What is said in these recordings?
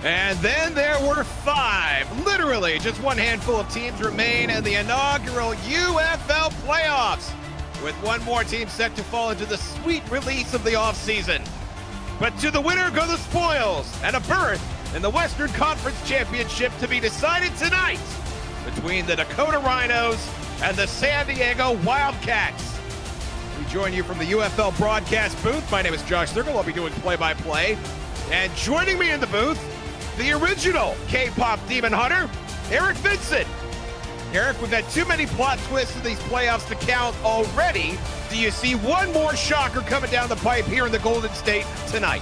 And then there were 5. Literally, just one handful of teams remain in the inaugural UFL playoffs, with one more team set to fall into the sweet release of the offseason. But to the winner go the spoils, and a berth in the Western Conference Championship to be decided tonight between the Dakota Rhinos and the San Diego Wildcats. We join you from the UFL broadcast booth. My name is Josh Zirkle. I'll be doing play-by-play. And joining me in the booth, the original K-pop demon hunter, Eric Vincent. Eric, we've had too many plot twists in these playoffs to count already. Do you see one more shocker coming down the pipe here in the Golden State tonight?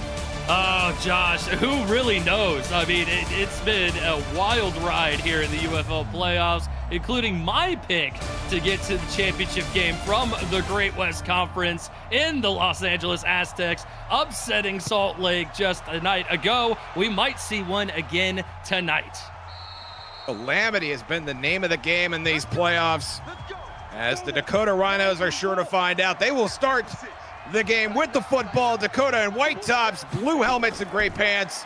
Oh, Josh, who really knows? I mean, it's been a wild ride here in the UFL playoffs, including my pick to get to the championship game from the Great West Conference in the Los Angeles Aztecs, upsetting Salt Lake just a night ago. We might see one again tonight. Calamity has been the name of the game in these playoffs, as the Dakota Rhinos are sure to find out. They will start the game with the football. Dakota in white tops, blue helmets, and gray pants.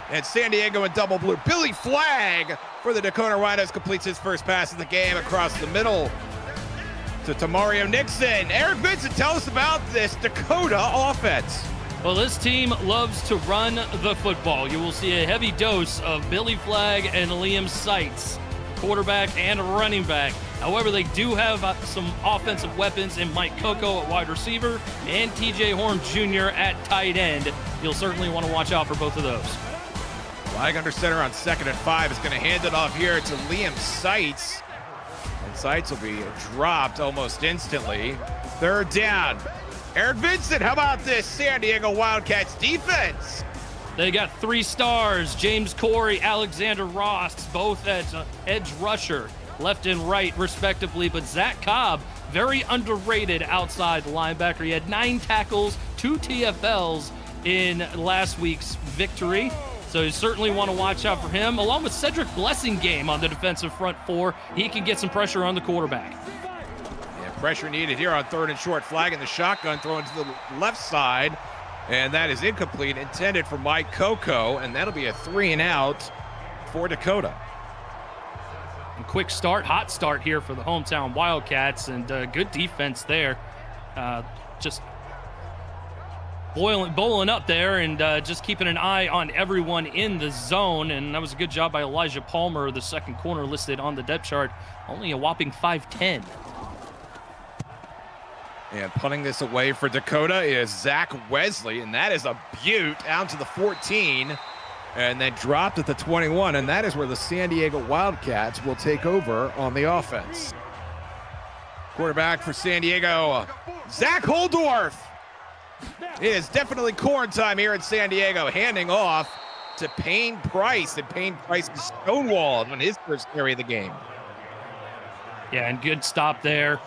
And San Diego in double blue. Billy Flagg for the Dakota Rhinos completes his first pass of the game across the middle to Tamario Nixon. Eric Vincent, tell us about this Dakota offense. Well, this team loves to run the football. You will see a heavy dose of Billy Flagg and Liam Seitz, quarterback and running back. However, they do have some offensive weapons in Mike Coco at wide receiver and TJ Horn Jr. at tight end. You'll certainly want to watch out for both of those. Flag under center on 2nd and 5 is going to hand it off here to Liam Seitz. And Seitz will be dropped almost instantly. 3rd down. Eric Vincent, how about this San Diego Wildcats defense? They got 3 stars, James Corey, Alexander Ross, both as edge rusher, left and right respectively, but Zach Cobb, very underrated outside linebacker. He had 9 tackles, 2 TFLs in last week's victory, so you certainly want to watch out for him, along with Cedric Blessingame on the defensive front 4. He can get some pressure on the quarterback. Pressure needed here on 3rd and short. Flag in the shotgun, thrown to the left side, and that is incomplete, intended for Mike Coco, and that'll be a 3 and out for Dakota. And quick start, hot start here for the hometown Wildcats, and good defense there. Just bowling up there and just keeping an eye on everyone in the zone, and that was a good job by Elijah Palmer, the second corner listed on the depth chart, only a whopping 5'10". And punting this away for Dakota is Zach Wesley, and that is a beaut out to the 14, and then dropped at the 21, and that is where the San Diego Wildcats will take over on the offense. Quarterback for San Diego, Zach Holdorf. It is definitely corn time here in San Diego, handing off to Payne Price, and Payne Price is stonewalled on his first carry of the game. Yeah, and good stop there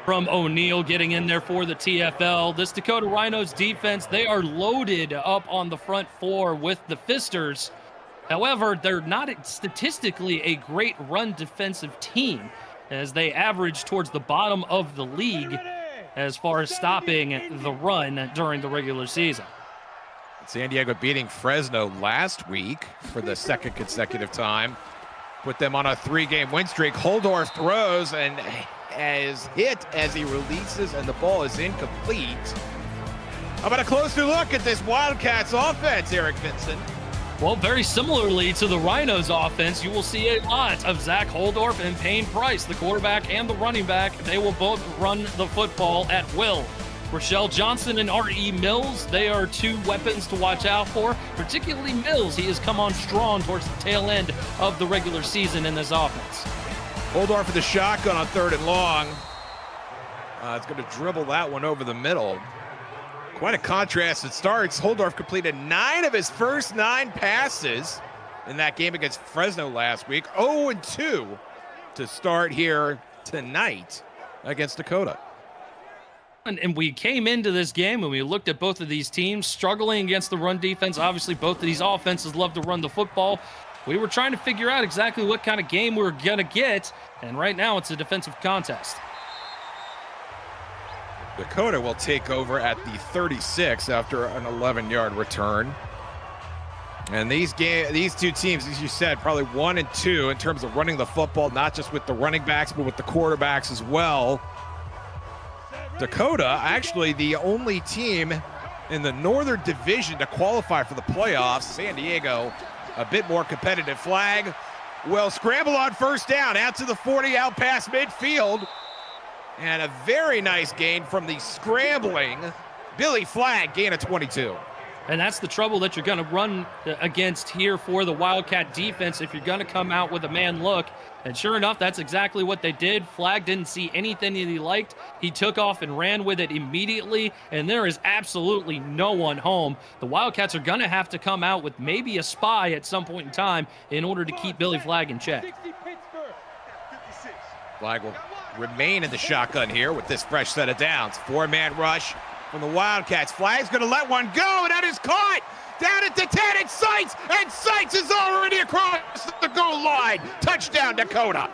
from O'Neal getting in there for the TFL. This Dakota Rhinos defense, they are loaded up on the front 4 with the Fisters. However, they're not statistically a great run defensive team, as they average towards the bottom of the league as far as stopping the run during the regular season. San Diego beating Fresno last week for the 2nd consecutive time. Put them on a 3-game win streak. Holdorf throws and is hit as he releases, and the ball is incomplete. How about a closer look at this Wildcats offense, Eric Vincent? Well, very similarly to the Rhinos offense, you will see a lot of Zach Holdorf and Payne Price, the quarterback and the running back. They will both run the football at will. Rochelle Johnson and R.E. Mills, they are 2 weapons to watch out for, particularly Mills. He has come on strong towards the tail end of the regular season in this offense. Holdorf for the shotgun on 3rd and long. It's going to dribble that one over the middle. Quite a contrast it starts. Holdorf completed 9 of his first 9 passes in that game against Fresno last week. 0-2 to start here tonight against Dakota. And we came into this game and we looked at both of these teams struggling against the run defense. Obviously, both of these offenses love to run the football. We were trying to figure out exactly what kind of game we were going to get, and right now it's a defensive contest. Dakota will take over at the 36 after an 11-yard return. And these two teams, as you said, probably 1 and 2 in terms of running the football, not just with the running backs, but with the quarterbacks as well. Dakota, actually the only team in the Northern Division to qualify for the playoffs. San Diego, a bit more competitive. Flag will scramble on first down, out to the 40, out past midfield. And a very nice gain from the scrambling Billy Flag, gain of 22. And that's the trouble that you're going to run against here for the Wildcat defense if you're going to come out with a man look. And sure enough, that's exactly what they did. Flag didn't see anything that he liked. He took off and ran with it immediately, and there is absolutely no one home. The Wildcats are going to have to come out with maybe a spy at some point in time in order to keep Billy Flag in check. Flag will remain in the shotgun here with this fresh set of downs. 4-man rush from the Wildcats. Flag's going to let one go, and that is caught down at the 10. It's Seitz, and Seitz is already across the goal line. Touchdown, Dakota.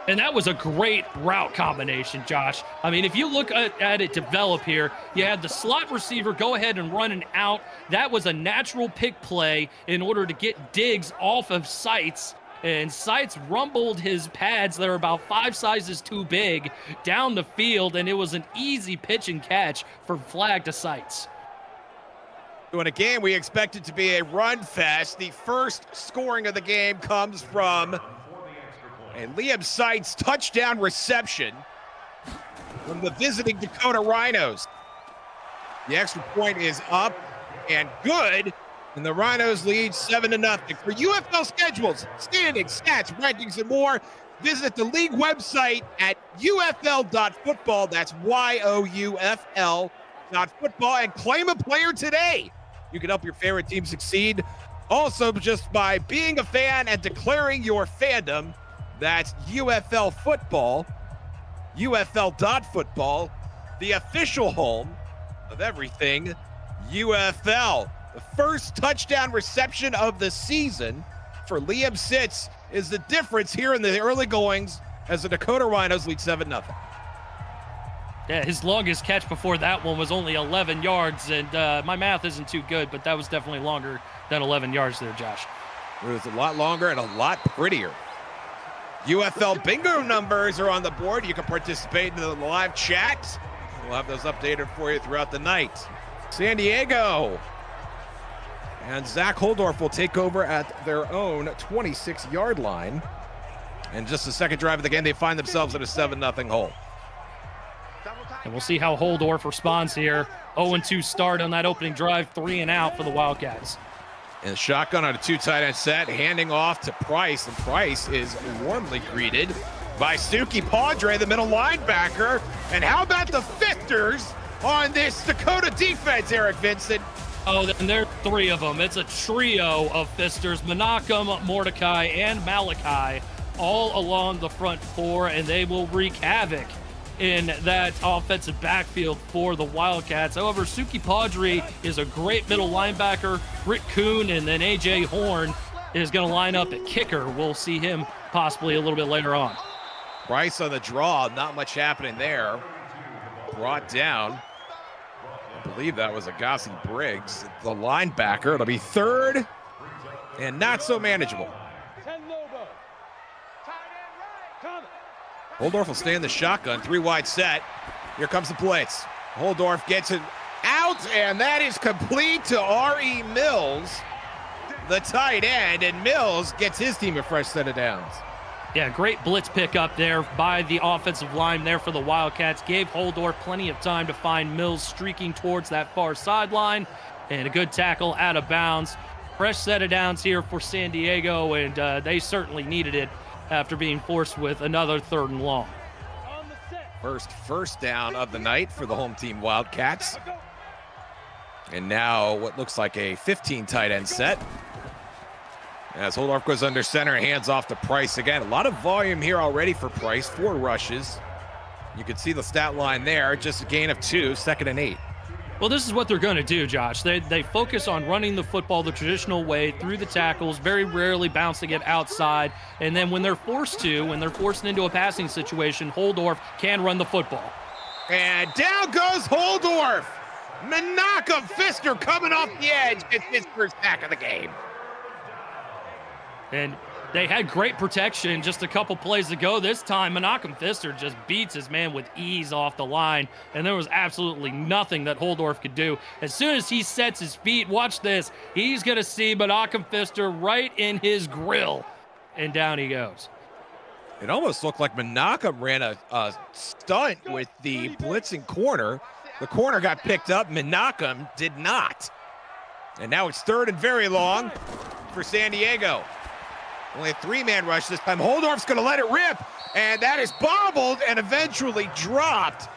And that was a great route combination, Josh. I mean, if you look at it develop here, you had the slot receiver go ahead and run an out. That was a natural pick play in order to get Diggs off of Seitz. And Seitz rumbled his pads that are about 5 sizes too big down the field, and it was an easy pitch and catch for Flag to Seitz. So in a game we expect it to be a run fest, the first scoring of the game comes from a Liam Seitz touchdown reception from the visiting Dakota Rhinos. The extra point is up and good, and the Rhinos lead 7-0. For UFL schedules, standings, stats, rankings, and more, visit the league website at ufl.football. That's YOUFL.football, and claim a player today. You can help your favorite team succeed also just by being a fan and declaring your fandom. That's UFL Football, UFL.football, the official home of everything UFL. The first touchdown reception of the season for Liam Seitz is the difference here in the early goings as the Dakota Rhinos lead 7-0. Yeah, his longest catch before that one was only 11 yards, and my math isn't too good, but that was definitely longer than 11 yards there, Josh. It was a lot longer and a lot prettier. UFL bingo numbers are on the board. You can participate in the live chat. We'll have those updated for you throughout the night. San Diego and Zach Holdorf will take over at their own 26-yard line. And just the second drive of the game, they find themselves in a 7-0 hole. And we'll see how Holdorf responds here. 0-2 start on that opening drive, 3 and out for the Wildcats. And shotgun on a 2 tight end set, handing off to Price, and Price is warmly greeted by Suki Padre, the middle linebacker. And how about the Fisters on this Dakota defense, Eric Vincent? Oh, and there are 3 of them. It's a trio of Fisters, Menachem, Mordecai, and Malachi, all along the front 4, and they will wreak havoc in that offensive backfield for the Wildcats. However, Suki Padre is a great middle linebacker. Rick Kuhn and then A.J. Horn is going to line up at kicker. We'll see him possibly a little bit later on. Price on the draw, not much happening there. Brought down. I believe that was Agassi Briggs, the linebacker. It'll be 3rd and not so manageable. Holdorf will stay in the shotgun, 3 wide set. Here comes the blitz. Holdorf gets it out, and that is complete to R.E. Mills, the tight end, and Mills gets his team a fresh set of downs. Yeah, great blitz pick up there by the offensive line there for the Wildcats. Gave Holdorf plenty of time to find Mills streaking towards that far sideline, and a good tackle out of bounds. Fresh set of downs here for San Diego, and they certainly needed it after being forced with another 3rd and long. First down of the night for the home team Wildcats. And now what looks like a 15 tight end set. As Holdorf goes under center, hands off to Price again. A lot of volume here already for Price, 4 rushes. You can see the stat line there, just a gain of 2, 2nd and 8. Well, this is what they're going to do, Josh. They focus on running the football the traditional way through the tackles, very rarely bouncing it outside. And then when they're forced into a passing situation, Holdorf can run the football. And down goes Holdorf. Menachem Pfister coming off the edge, gets his first sack of the game. And they had great protection just a couple plays ago. This time, Menachem Pfister just beats his man with ease off the line, and there was absolutely nothing that Holdorf could do. As soon as he sets his feet, watch this, he's going to see Menachem Pfister right in his grill, and down he goes. It almost looked like Menachem ran a stunt with the blitzing corner. The corner got picked up. Menachem did not. And now it's 3rd and very long for San Diego. Only a 3-man rush this time. Holdorf's going to let it rip, and that is bobbled and eventually dropped.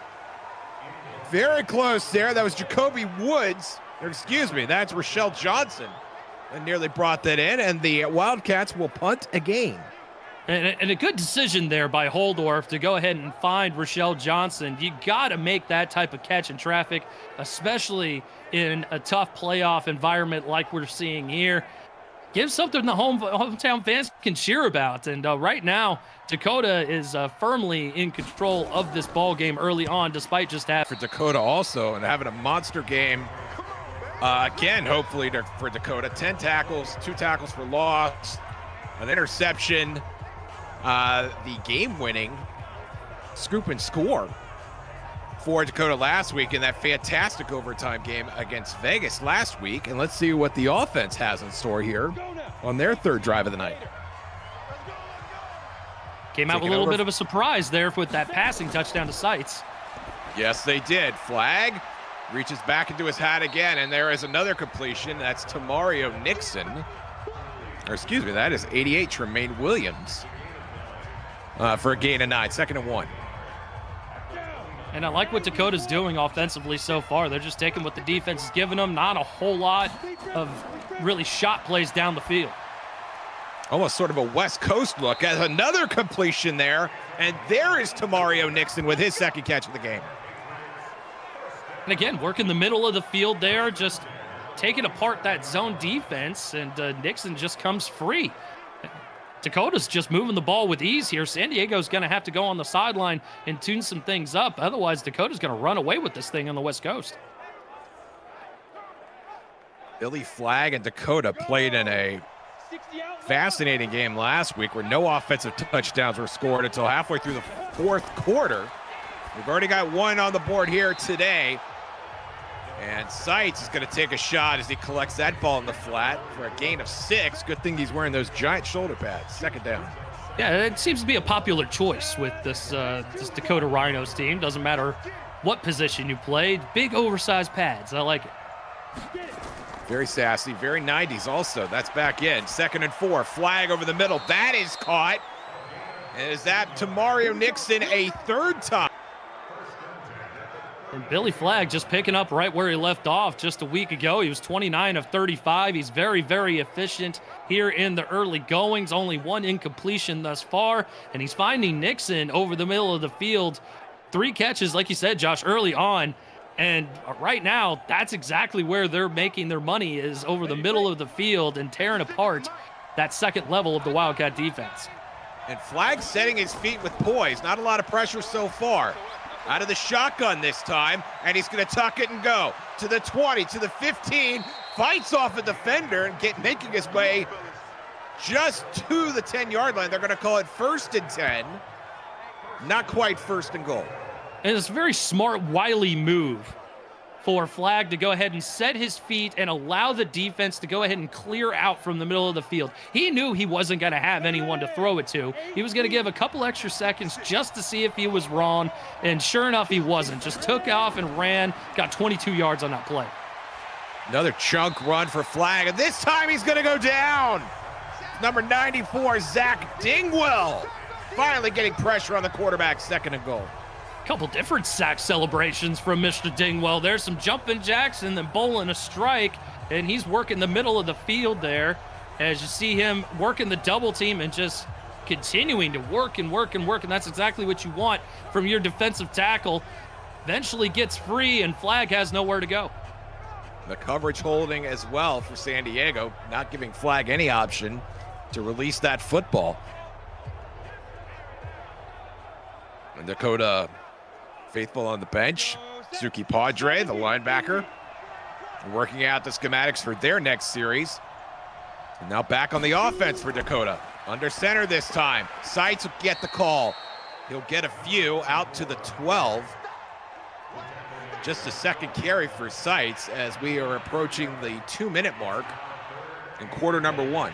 Very close there. That was Jacoby Woods. Or excuse me, that's Rochelle Johnson. And nearly brought that in, and the Wildcats will punt again. And a good decision there by Holdorf to go ahead and find Rochelle Johnson. You got to make that type of catch in traffic, especially in a tough playoff environment like we're seeing here. Give something the hometown fans can cheer about. And right now, Dakota is firmly in control of this ball game early on, despite just having for Dakota also, and having a monster game again. Hopefully for Dakota, 10 tackles, 2 tackles for loss, an interception. The game-winning scoop and score for Dakota last week in that fantastic overtime game against Vegas last week. And let's see what the offense has in store here on their 3rd drive of the night. Came out with a little bit of a surprise there with that passing touchdown to Sites. Yes, they did. Flag reaches back into his hat again, and there is another completion. That's Tamario Nixon. Or excuse me, that is 88, Tremaine Williams. For a gain of 9, 2nd and 1. And I like what Dakota's doing offensively so far. They're just taking what the defense is giving them. Not a whole lot of really shot plays down the field. Almost sort of a West Coast look at another completion there. And there is Tamario Nixon with his 2nd catch of the game. And again, working the middle of the field there, just taking apart that zone defense, and Nixon just comes free. Dakota's just moving the ball with ease here. San Diego's going to have to go on the sideline and tune some things up. Otherwise, Dakota's going to run away with this thing on the West Coast. Billy Flagg and Dakota played in a fascinating game last week where no offensive touchdowns were scored until halfway through the 4th quarter. We've already got 1 on the board here today. And Sites is going to take a shot as he collects that ball in the flat for a gain of 6. Good thing he's wearing those giant shoulder pads. 2nd down. Yeah, it seems to be a popular choice with this Dakota Rhinos team. Doesn't matter what position you play. Big oversized pads. I like it. Very sassy, very 90s also. That's back in. 2nd and 4. Flag over the middle. That is caught. And is that Tamario Nixon a 3rd time? And Billy Flagg just picking up right where he left off just a week ago. He was 29 of 35. He's very, very efficient here in the early goings. Only 1 incompletion thus far. And he's finding Nixon over the middle of the field. 3 catches, like you said, Josh, early on. And right now, that's exactly where they're making their money, is over the middle of the field and tearing apart that 2nd level of the Wildcat defense. And Flagg setting his feet with poise. Not a lot of pressure so far. Out of the shotgun this time, and he's going to tuck it and go to the 20, to the 15, fights off a defender and making his way just to the 10-yard line. They're going to call it 1st and 10. Not quite 1st and goal. And it's a very smart, wily move for Flagg to go ahead and set his feet and allow the defense to go ahead and clear out from the middle of the field. He knew he wasn't going to have anyone to throw it to. He was going to give a couple extra seconds just to see if he was wrong, and sure enough, he wasn't. Just took off and ran, got 22 yards on that play. Another chunk run for Flagg, and this time he's going to go down. Number 94, Zach Dingwell, finally getting pressure on the quarterback, 2nd and goal. Couple different sack celebrations from Mr. Dingwell. There's some jumping jacks and then bowling a strike, and he's working the middle of the field there as you see him working the double team and just continuing to work and work and work, and that's exactly what you want from your defensive tackle. Eventually gets free, and Flagg has nowhere to go. The coverage holding as well for San Diego, not giving Flagg any option to release that football. And Dakota faithful on the bench. Suki Padre, the linebacker, working out the schematics for their next series. And now back on the offense for Dakota. Under center this time. Seitz will get the call. He'll get a few out to the 12. Just a second carry for Seitz as we are approaching the 2-minute mark in quarter number 1.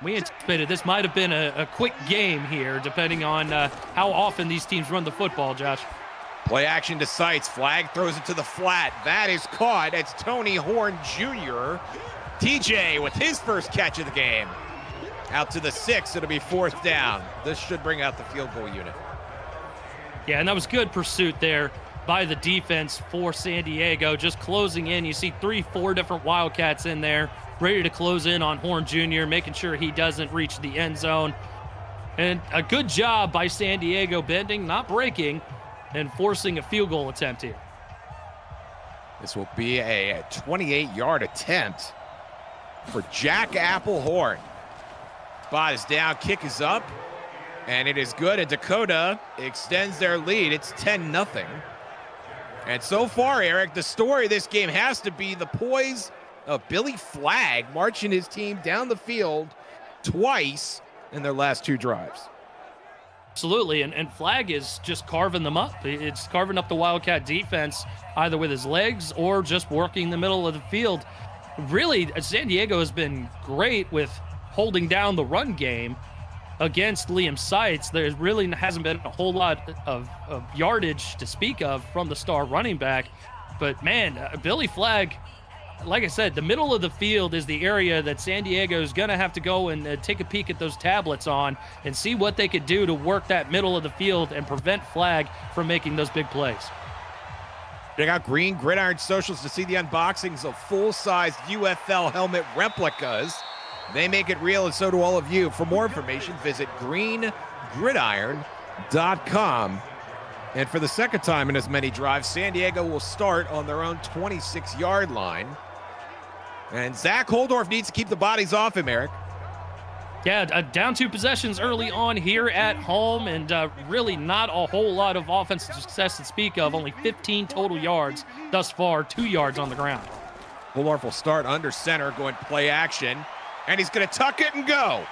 We anticipated this might have been a quick game here, depending on how often these teams run the football, Josh. Play action to Seitz. Flag throws it to the flat. That is caught. It's Tony Horn Jr. TJ with his first catch of the game. Out to the 6. It'll be 4th down. This should bring out the field goal unit. Yeah, and that was good pursuit there by the defense for San Diego. Just closing in. You see 3-4 different Wildcats in there, ready to close in on Horn Jr., making sure he doesn't reach the end zone. And a good job by San Diego bending, not breaking, and forcing a field goal attempt here. This will be a 28-yard attempt for Jack Applehorn. Spot is down, kick is up, and it is good, and Dakota extends their lead. It's 10-0. And so far, Eric, the story of this game has to be the poise of Billy Flagg marching his team down the field twice in their last 2 drives. Absolutely, and Flagg is just carving them up. It's carving up the Wildcat defense, either with his legs or just working the middle of the field. Really, San Diego has been great with holding down the run game against Liam Seitz. There really hasn't been a whole lot of yardage to speak of from the star running back. But man, Billy Flagg, like I said, the middle of the field is the area that San Diego is going to have to go and take a peek at those tablets on and see what they could do to work that middle of the field and prevent Flagg from making those big plays. Check out Green Gridiron Socials to see the unboxings of full-size UFL helmet replicas. They make it real, and so do all of you. For more information, visit greengridiron.com. And for the second time in as many drives, San Diego will start on their own 26-yard line. And Zach Holdorf needs to keep the bodies off him, Eric. Yeah, down 2 possessions early on here at home, and really not a whole lot of offensive success to speak of. Only 15 total yards thus far, 2 yards on the ground. Holdorf will start under center, going play action. And he's going to tuck it and go.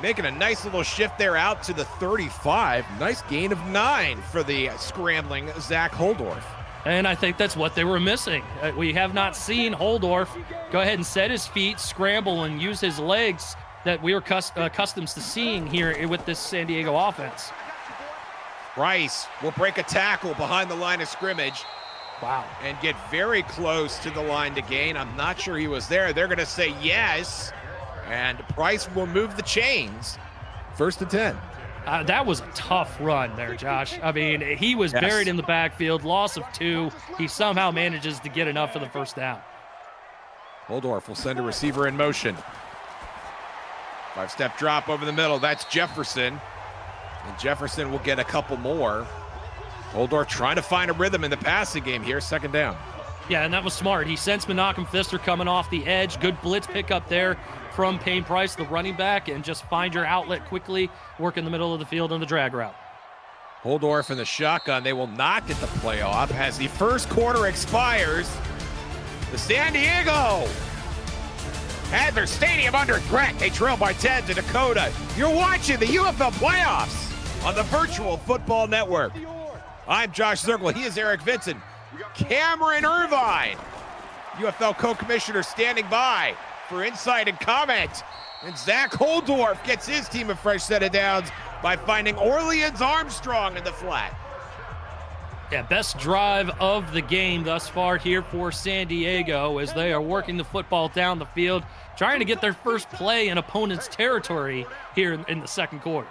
Making a nice little shift there out to the 35. Nice gain of 9 for the scrambling Zach Holdorf. And I think that's what they were missing. We have not seen Holdorf go ahead and set his feet, scramble, and use his legs that we are accustomed to seeing here with this San Diego offense. Rice will break a tackle behind the line of scrimmage. Wow. And get very close to the line to gain. I'm not sure he was there. They're going to say yes. And Price will move the chains. 1st and 10. That was a tough run there, Josh. I mean, he was buried in the backfield, loss of 2. He somehow manages to get enough for the 1st down. Holdorf will send a receiver in motion. 5-step drop over the middle. That's Jefferson. And Jefferson will get a couple more. Holdorf trying to find a rhythm in the passing game here, 2nd down. Yeah, and that was smart. He sensed Menachem Pfister coming off the edge. Good blitz pickup there from Payne Price, the running back, and just find your outlet quickly, work in the middle of the field on the drag route. Holdorf in the shotgun. They will not get the play off as the first quarter expires. The San Diego had their stadium under threat. They trail by 10 to Dakota. You're watching the UFL playoffs on the Virtual Football Network. I'm Josh Zirkle. He is Eric Vinson. Cameron Irvine, UFL co-commissioner, standing by for insight and comment. And Zach Holdorf gets his team a fresh set of downs by finding Orleans Armstrong in the flat. Yeah, best drive of the game thus far here for San Diego as they are working the football down the field, trying to get their first play in opponent's territory here in the 2nd quarter.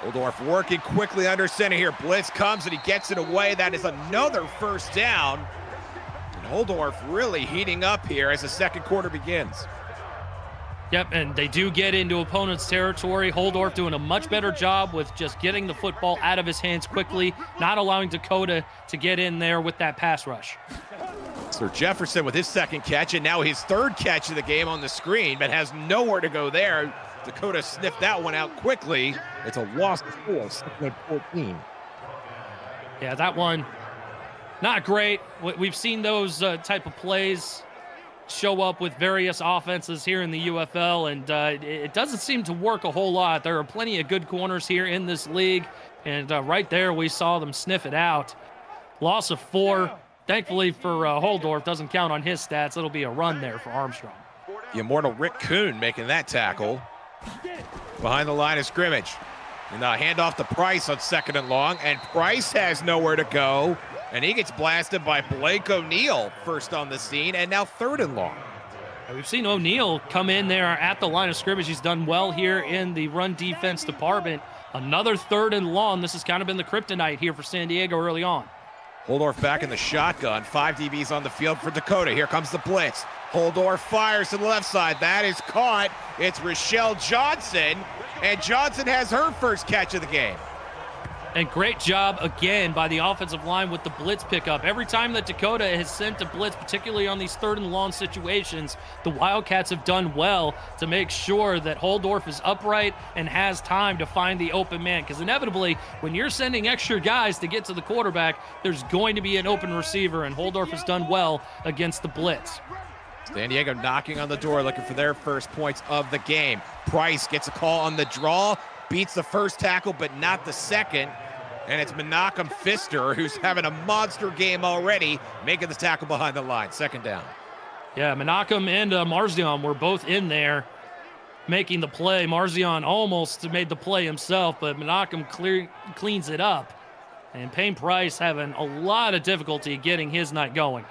Holdorf working quickly under center here. Blitz comes and he gets it away. That is another 1st down. And Holdorf really heating up here as the 2nd quarter begins. Yep, and they do get into opponent's territory. Holdorf doing a much better job with just getting the football out of his hands quickly, not allowing Dakota to get in there with that pass rush. Sir Jefferson with his 2nd catch, and now his 3rd catch of the game on the screen, but has nowhere to go there. Dakota sniffed that one out quickly. It's a loss of 4, 2nd and 14. Yeah, that one, not great. We've seen those type of plays show up with various offenses here in the UFL, and it doesn't seem to work a whole lot. There are plenty of good corners here in this league, and right there we saw them sniff it out. Loss of 4. Thankfully for Holdorf, doesn't count on his stats. It'll be a run there for Armstrong. The immortal Rick Kuhn making that tackle behind the line of scrimmage. And the handoff to Price on 2nd and long, and Price has nowhere to go, and he gets blasted by Blake O'Neal, first on the scene, and now 3rd and long. We've seen O'Neal come in there at the line of scrimmage. He's done well here in the run defense department. Another 3rd and long. This has kind of been the kryptonite here for San Diego early on. Holdorf back in the shotgun. 5 DBs on the field for Dakota. Here comes the blitz. Holdorf fires to the left side. That is caught. It's Rochelle Johnson, and Johnson has her first catch of the game. And great job again by the offensive line with the blitz pickup. Every time that Dakota has sent a blitz, particularly on these 3rd and long situations, the Wildcats have done well to make sure that Holdorf is upright and has time to find the open man. Because inevitably, when you're sending extra guys to get to the quarterback, there's going to be an open receiver, and Holdorf has done well against the blitz. San Diego knocking on the door, looking for their first points of the game. Price gets a call on the draw, beats the first tackle, but not the second. And it's Menachem Pfister, who's having a monster game already, making the tackle behind the line. 2nd down. Yeah, Menachem and Marzion were both in there making the play. Marzion almost made the play himself, but Menachem cleans it up. And Payne Price having a lot of difficulty getting his night going.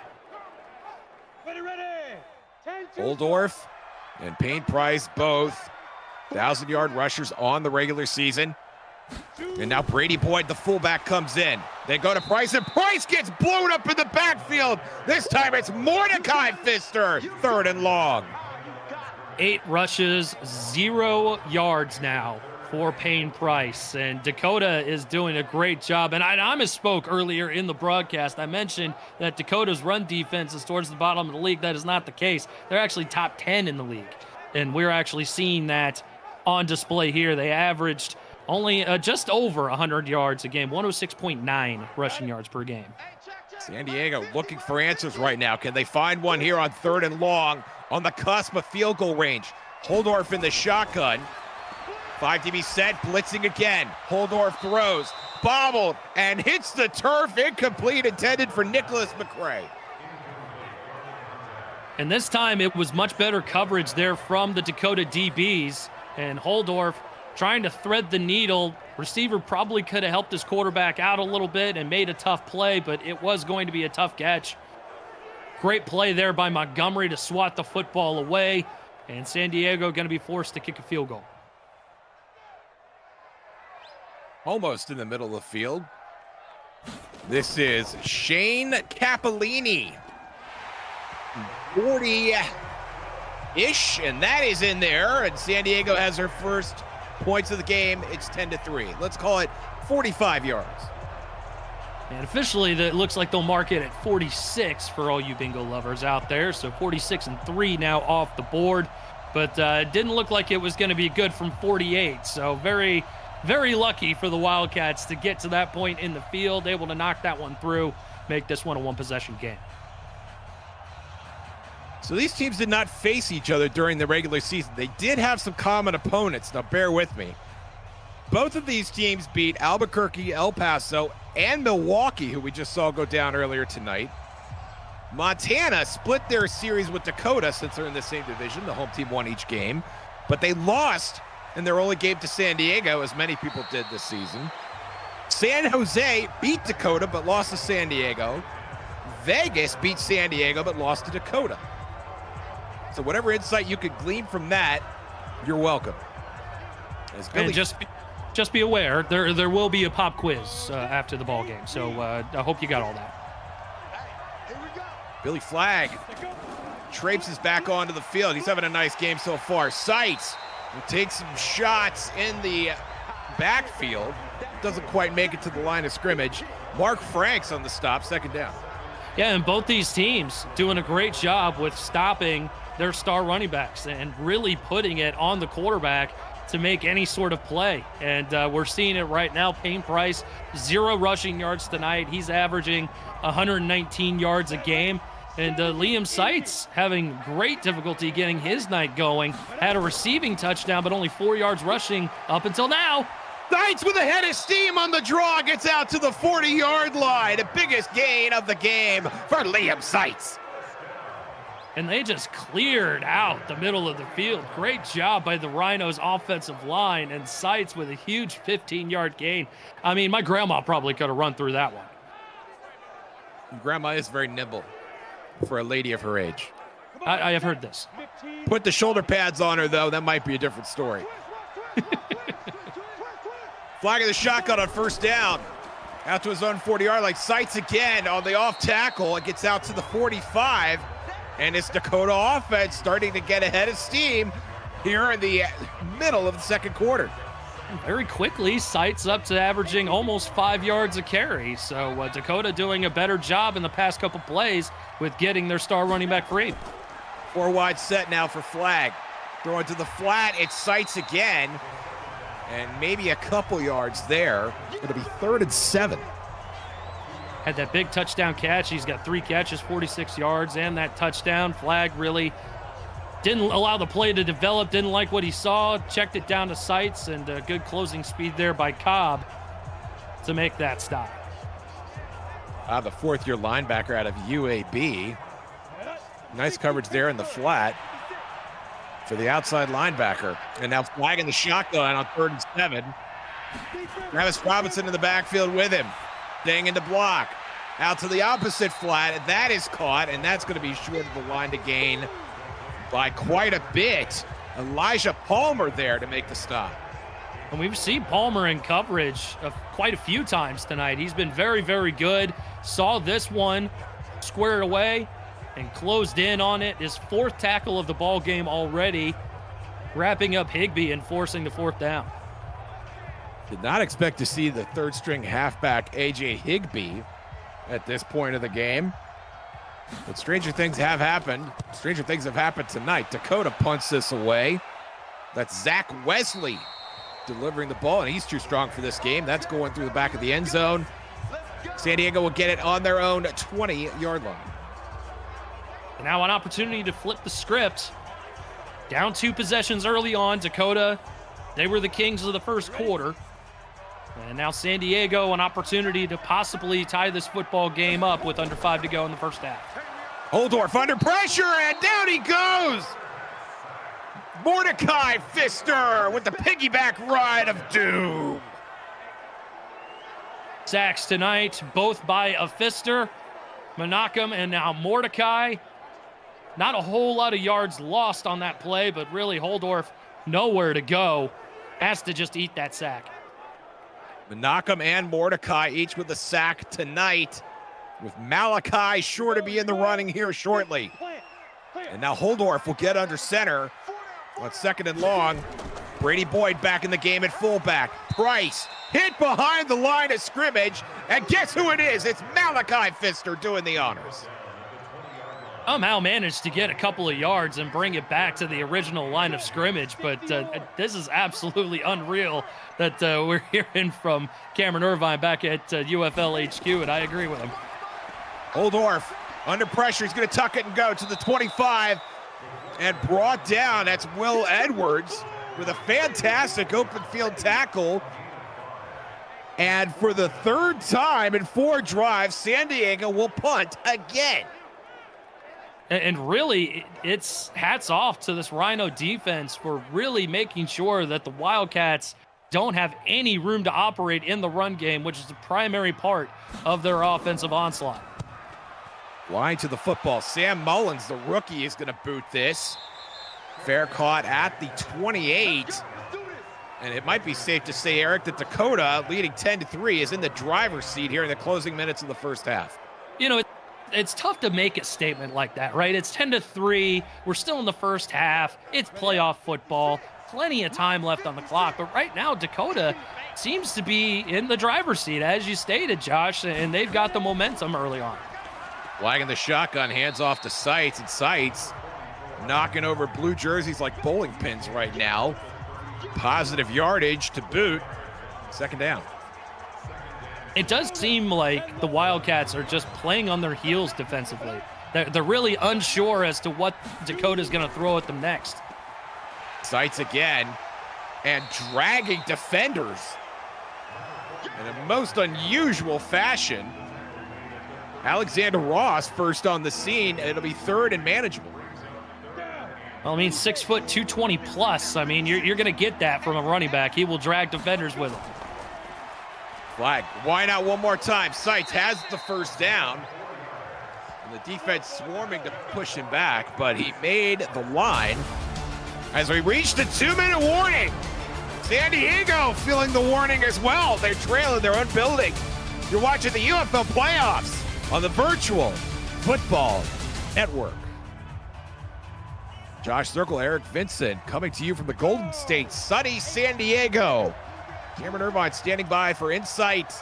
Holdorf and Payne Price, both 1,000-yard rushers on the regular season. And now Brady Boyd, the fullback, comes in. They go to Price, and Price gets blown up in the backfield. This time it's Mordecai Pfister, 3rd and long. 8 rushes, 0 yards now for Payne Price. And Dakota is doing a great job. And I misspoke earlier in the broadcast. I mentioned that Dakota's run defense is towards the bottom of the league. That is not the case. They're actually top 10 in the league. And we're actually seeing that on display here. They averaged only just over 100 yards a game, 106.9 rushing yards per game. San Diego looking for answers right now. Can they find one here on 3rd and long on the cusp of field goal range? Holdorf in the shotgun. 5 DB set, blitzing again. Holdorf throws, bobbled, and hits the turf. Incomplete, intended for Nicholas McCray. And this time it was much better coverage there from the Dakota DBs. And Holdorf trying to thread the needle. Receiver probably could have helped his quarterback out a little bit and made a tough play, but it was going to be a tough catch. Great play there by Montgomery to swat the football away, and San Diego going to be forced to kick a field goal. Almost in the middle of the field. This is Shane Cappellini. 40-ish, and that is in there, and San Diego has her first points of the game. It's 10-3. Let's call it 45 yards. And officially, that looks like they'll mark it at 46 for all you bingo lovers out there. So 46-3 now off the board. But it didn't look like it was going to be good from 48. So very, very lucky for the Wildcats to get to that point in the field, able to knock that one through, make this one a one-possession game. So these teams did not face each other during the regular season. They did have some common opponents. Now bear with me. Both of these teams beat Albuquerque, El Paso, and Milwaukee, who we just saw go down earlier tonight. Montana split their series with Dakota since they're in the same division. The home team won each game, but they lost in their only game to San Diego, as many people did this season. San Jose beat Dakota but lost to San Diego. Vegas beat San Diego but lost to Dakota. So whatever insight you could glean from that, you're welcome. As Billy, and just be aware, there will be a pop quiz after the ball game. So I hope you got all that. Billy Flagg traipses back onto the field. He's having a nice game so far. Seitz will take some shots in the backfield. Doesn't quite make it to the line of scrimmage. Mark Franks on the stop, 2nd down. Yeah, and both these teams doing a great job with stopping their star running backs and really putting it on the quarterback to make any sort of play. And we're seeing it right now. Payne Price, 0 rushing yards tonight. He's averaging 119 yards a game. And Liam Seitz having great difficulty getting his night going. Had a receiving touchdown, but only 4 yards rushing up until now. Seitz with a head of steam on the draw, gets out to the 40-yard line. The biggest gain of the game for Liam Seitz. And they just cleared out the middle of the field. Great job by the Rhinos offensive line, and Seitz with a huge 15-yard gain. I mean, my grandma probably could have run through that one. Grandma is very nimble for a lady of her age. I have heard this. Put the shoulder pads on her, though. That might be a different story. Flag of the shotgun on first down. Out to his own 40-yard line. Seitz again on the off tackle. It gets out to the 45. And it's Dakota offense starting to get ahead of steam here in the middle of the second quarter. Very quickly, Seitz up to averaging almost 5 yards a carry. So Dakota doing a better job in the past couple plays with getting their star running back free. 4 wide set now for flag. Throwing to the flat, it's Seitz again. And maybe a couple yards there. It'll be 3rd and 7. Had that big touchdown catch. He's got 3 catches, 46 yards, and that touchdown. Flag really didn't allow the play to develop, didn't like what he saw, checked it down to Seitz, and good closing speed there by Cobb to make that stop. The 4th-year linebacker out of UAB. Nice coverage there in the flat for the outside linebacker. And now flag in the shotgun on 3rd and 7. Travis Robinson in the backfield with him. Staying in the block. Out to the opposite flat. That is caught, and that's going to be short of the line to gain by quite a bit. Elijah Palmer there to make the stop. And we've seen Palmer in coverage quite a few times tonight. He's been very, very good. Saw this one, squared away, and closed in on it. His 4th tackle of the ball game already, wrapping up Higbee and forcing the 4th down. Did not expect to see the 3rd-string halfback A.J. Higbee at this point of the game. But stranger things have happened. Stranger things have happened tonight. Dakota punts this away. That's Zach Wesley delivering the ball, and he's too strong for this game. That's going through the back of the end zone. San Diego will get it on their own 20-yard line. And now an opportunity to flip the script. Down 2 possessions early on. Dakota, they were the kings of the first quarter. And now San Diego, an opportunity to possibly tie this football game up with under 5 to go in the first half. Holdorf under pressure, and down he goes. Mordecai Pfister with the piggyback ride of doom. Sacks tonight, both by a Pfister, Menachem, and now Mordecai. Not a whole lot of yards lost on that play, but really Holdorf nowhere to go. Has to just eat that sack. Menachem and Mordecai each with a sack tonight, with Malachi sure to be in the running here shortly. And now Holdorf will get under center on 2nd and long. Brady Boyd back in the game at fullback. Price hit behind the line of scrimmage, and guess who it is? It's Malachi Pfister doing the honors. Somehow managed to get a couple of yards and bring it back to the original line of scrimmage, but this is absolutely unreal that we're hearing from Cameron Irvine back at UFL HQ, and I agree with him. Holdorf under pressure. He's going to tuck it and go to the 25 and brought down. That's Will Edwards with a fantastic open field tackle. And for the 3rd time in 4 drives, San Diego will punt again. And really, it's hats off to this Rhino defense for really making sure that the Wildcats don't have any room to operate in the run game, which is the primary part of their offensive onslaught. Line to the football. Sam Mullins, the rookie, is going to boot this. Fair caught at the 28. And it might be safe to say, Eric, that Dakota, leading 10-3, is in the driver's seat here in the closing minutes of the first half. You know, it's tough to make a statement like that, right? It's 10-3. We're still in the first half. It's playoff football. Plenty of time left on the clock. But right now, Dakota seems to be in the driver's seat, as you stated, Josh, and they've got the momentum early on. Flagging the shotgun, hands off to Seitz, and Seitz knocking over blue jerseys like bowling pins right now. Positive yardage to boot. 2nd down. It does seem like the Wildcats are just playing on their heels defensively. They're really unsure as to what Dakota's going to throw at them next. Sights again, and dragging defenders in a most unusual fashion. Alexander Ross first on the scene. It'll be third and manageable. Well, I mean, 6 foot, 220 plus. I mean, you're going to get that from a running back. He will drag defenders with him. Flag. Why not one more time? Sights has the first down. And the defense swarming to push him back, but he made the line as we reach the 2-minute warning. San Diego feeling the warning as well. They're trailing their own building. You're watching the UFL playoffs on the Virtual Football Network. Josh Circle, Eric Vincent coming to you from the Golden State, sunny San Diego. Cameron Irvine standing by for insight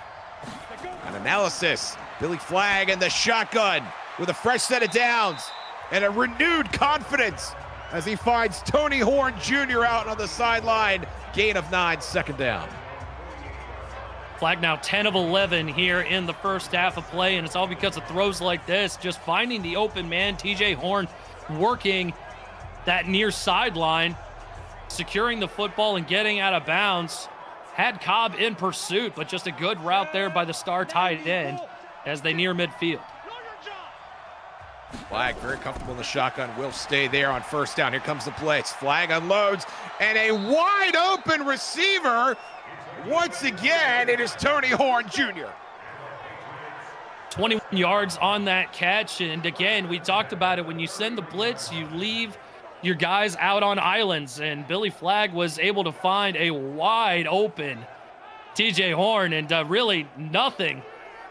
and analysis. Billy Flagg in the shotgun with a fresh set of downs and a renewed confidence as he finds Tony Horn Jr. out on the sideline. Gain of 9, second down. Flagg now 10 of 11 here in the first half of play, and it's all because of throws like this, just finding the open man. TJ Horn working that near sideline, securing the football and getting out of bounds. Had Cobb in pursuit, but just a good route there by the star tight end as they near midfield. Flagg very comfortable in the shotgun, will stay there on first down. Here comes the blitz. Flagg unloads, and a wide open receiver. Once again, it is Tony Horn Jr. 21 yards on that catch, and again, we talked about it. When you send the blitz, you leave your guys out on islands, and Billy Flagg was able to find a wide open TJ Horn, and really nothing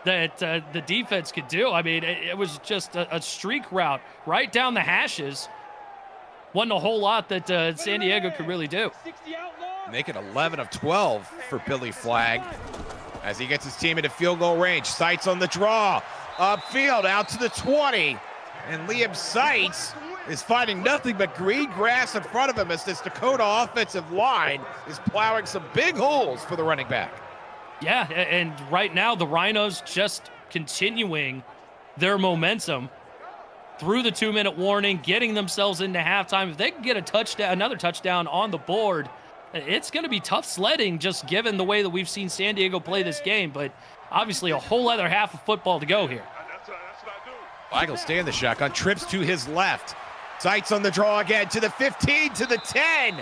that the defense could do. I mean, it was just a streak route right down the hashes. Wasn't a whole lot that San Diego could really do. Make it 11 of 12 for Billy Flagg as he gets his team into field goal range. Sights on the draw, upfield, out to the 20, and Liam Sights is finding nothing but green grass in front of him as this Dakota offensive line is plowing some big holes for the running back. Yeah, and right now the Rhinos just continuing their momentum through the 2-minute warning, getting themselves into halftime. If they can get a touchdown, another touchdown on the board, it's going to be tough sledding just given the way that we've seen San Diego play this game, but obviously a whole other half of football to go here. Flagg will stay in the shotgun, trips to his left. Sights on the draw again to the 15, to the 10.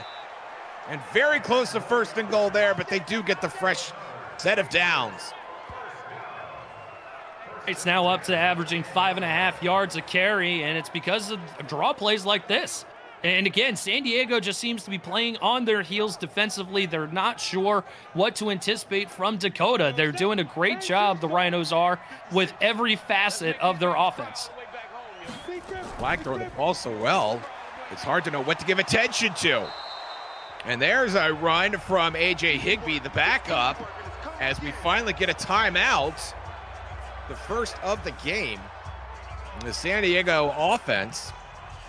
And very close to first and goal there, but they do get the fresh set of downs. It's now up to averaging 5.5 yards a carry, and it's because of draw plays like this. And again, San Diego just seems to be playing on their heels defensively. They're not sure what to anticipate from Dakota. They're doing a great job, the Rhinos are, with every facet of their offense. Flagg throwing the ball so well, it's hard to know what to give attention to. And there's a run from A.J. Higbee, the backup, as we finally get a timeout, the first of the game. And the San Diego offense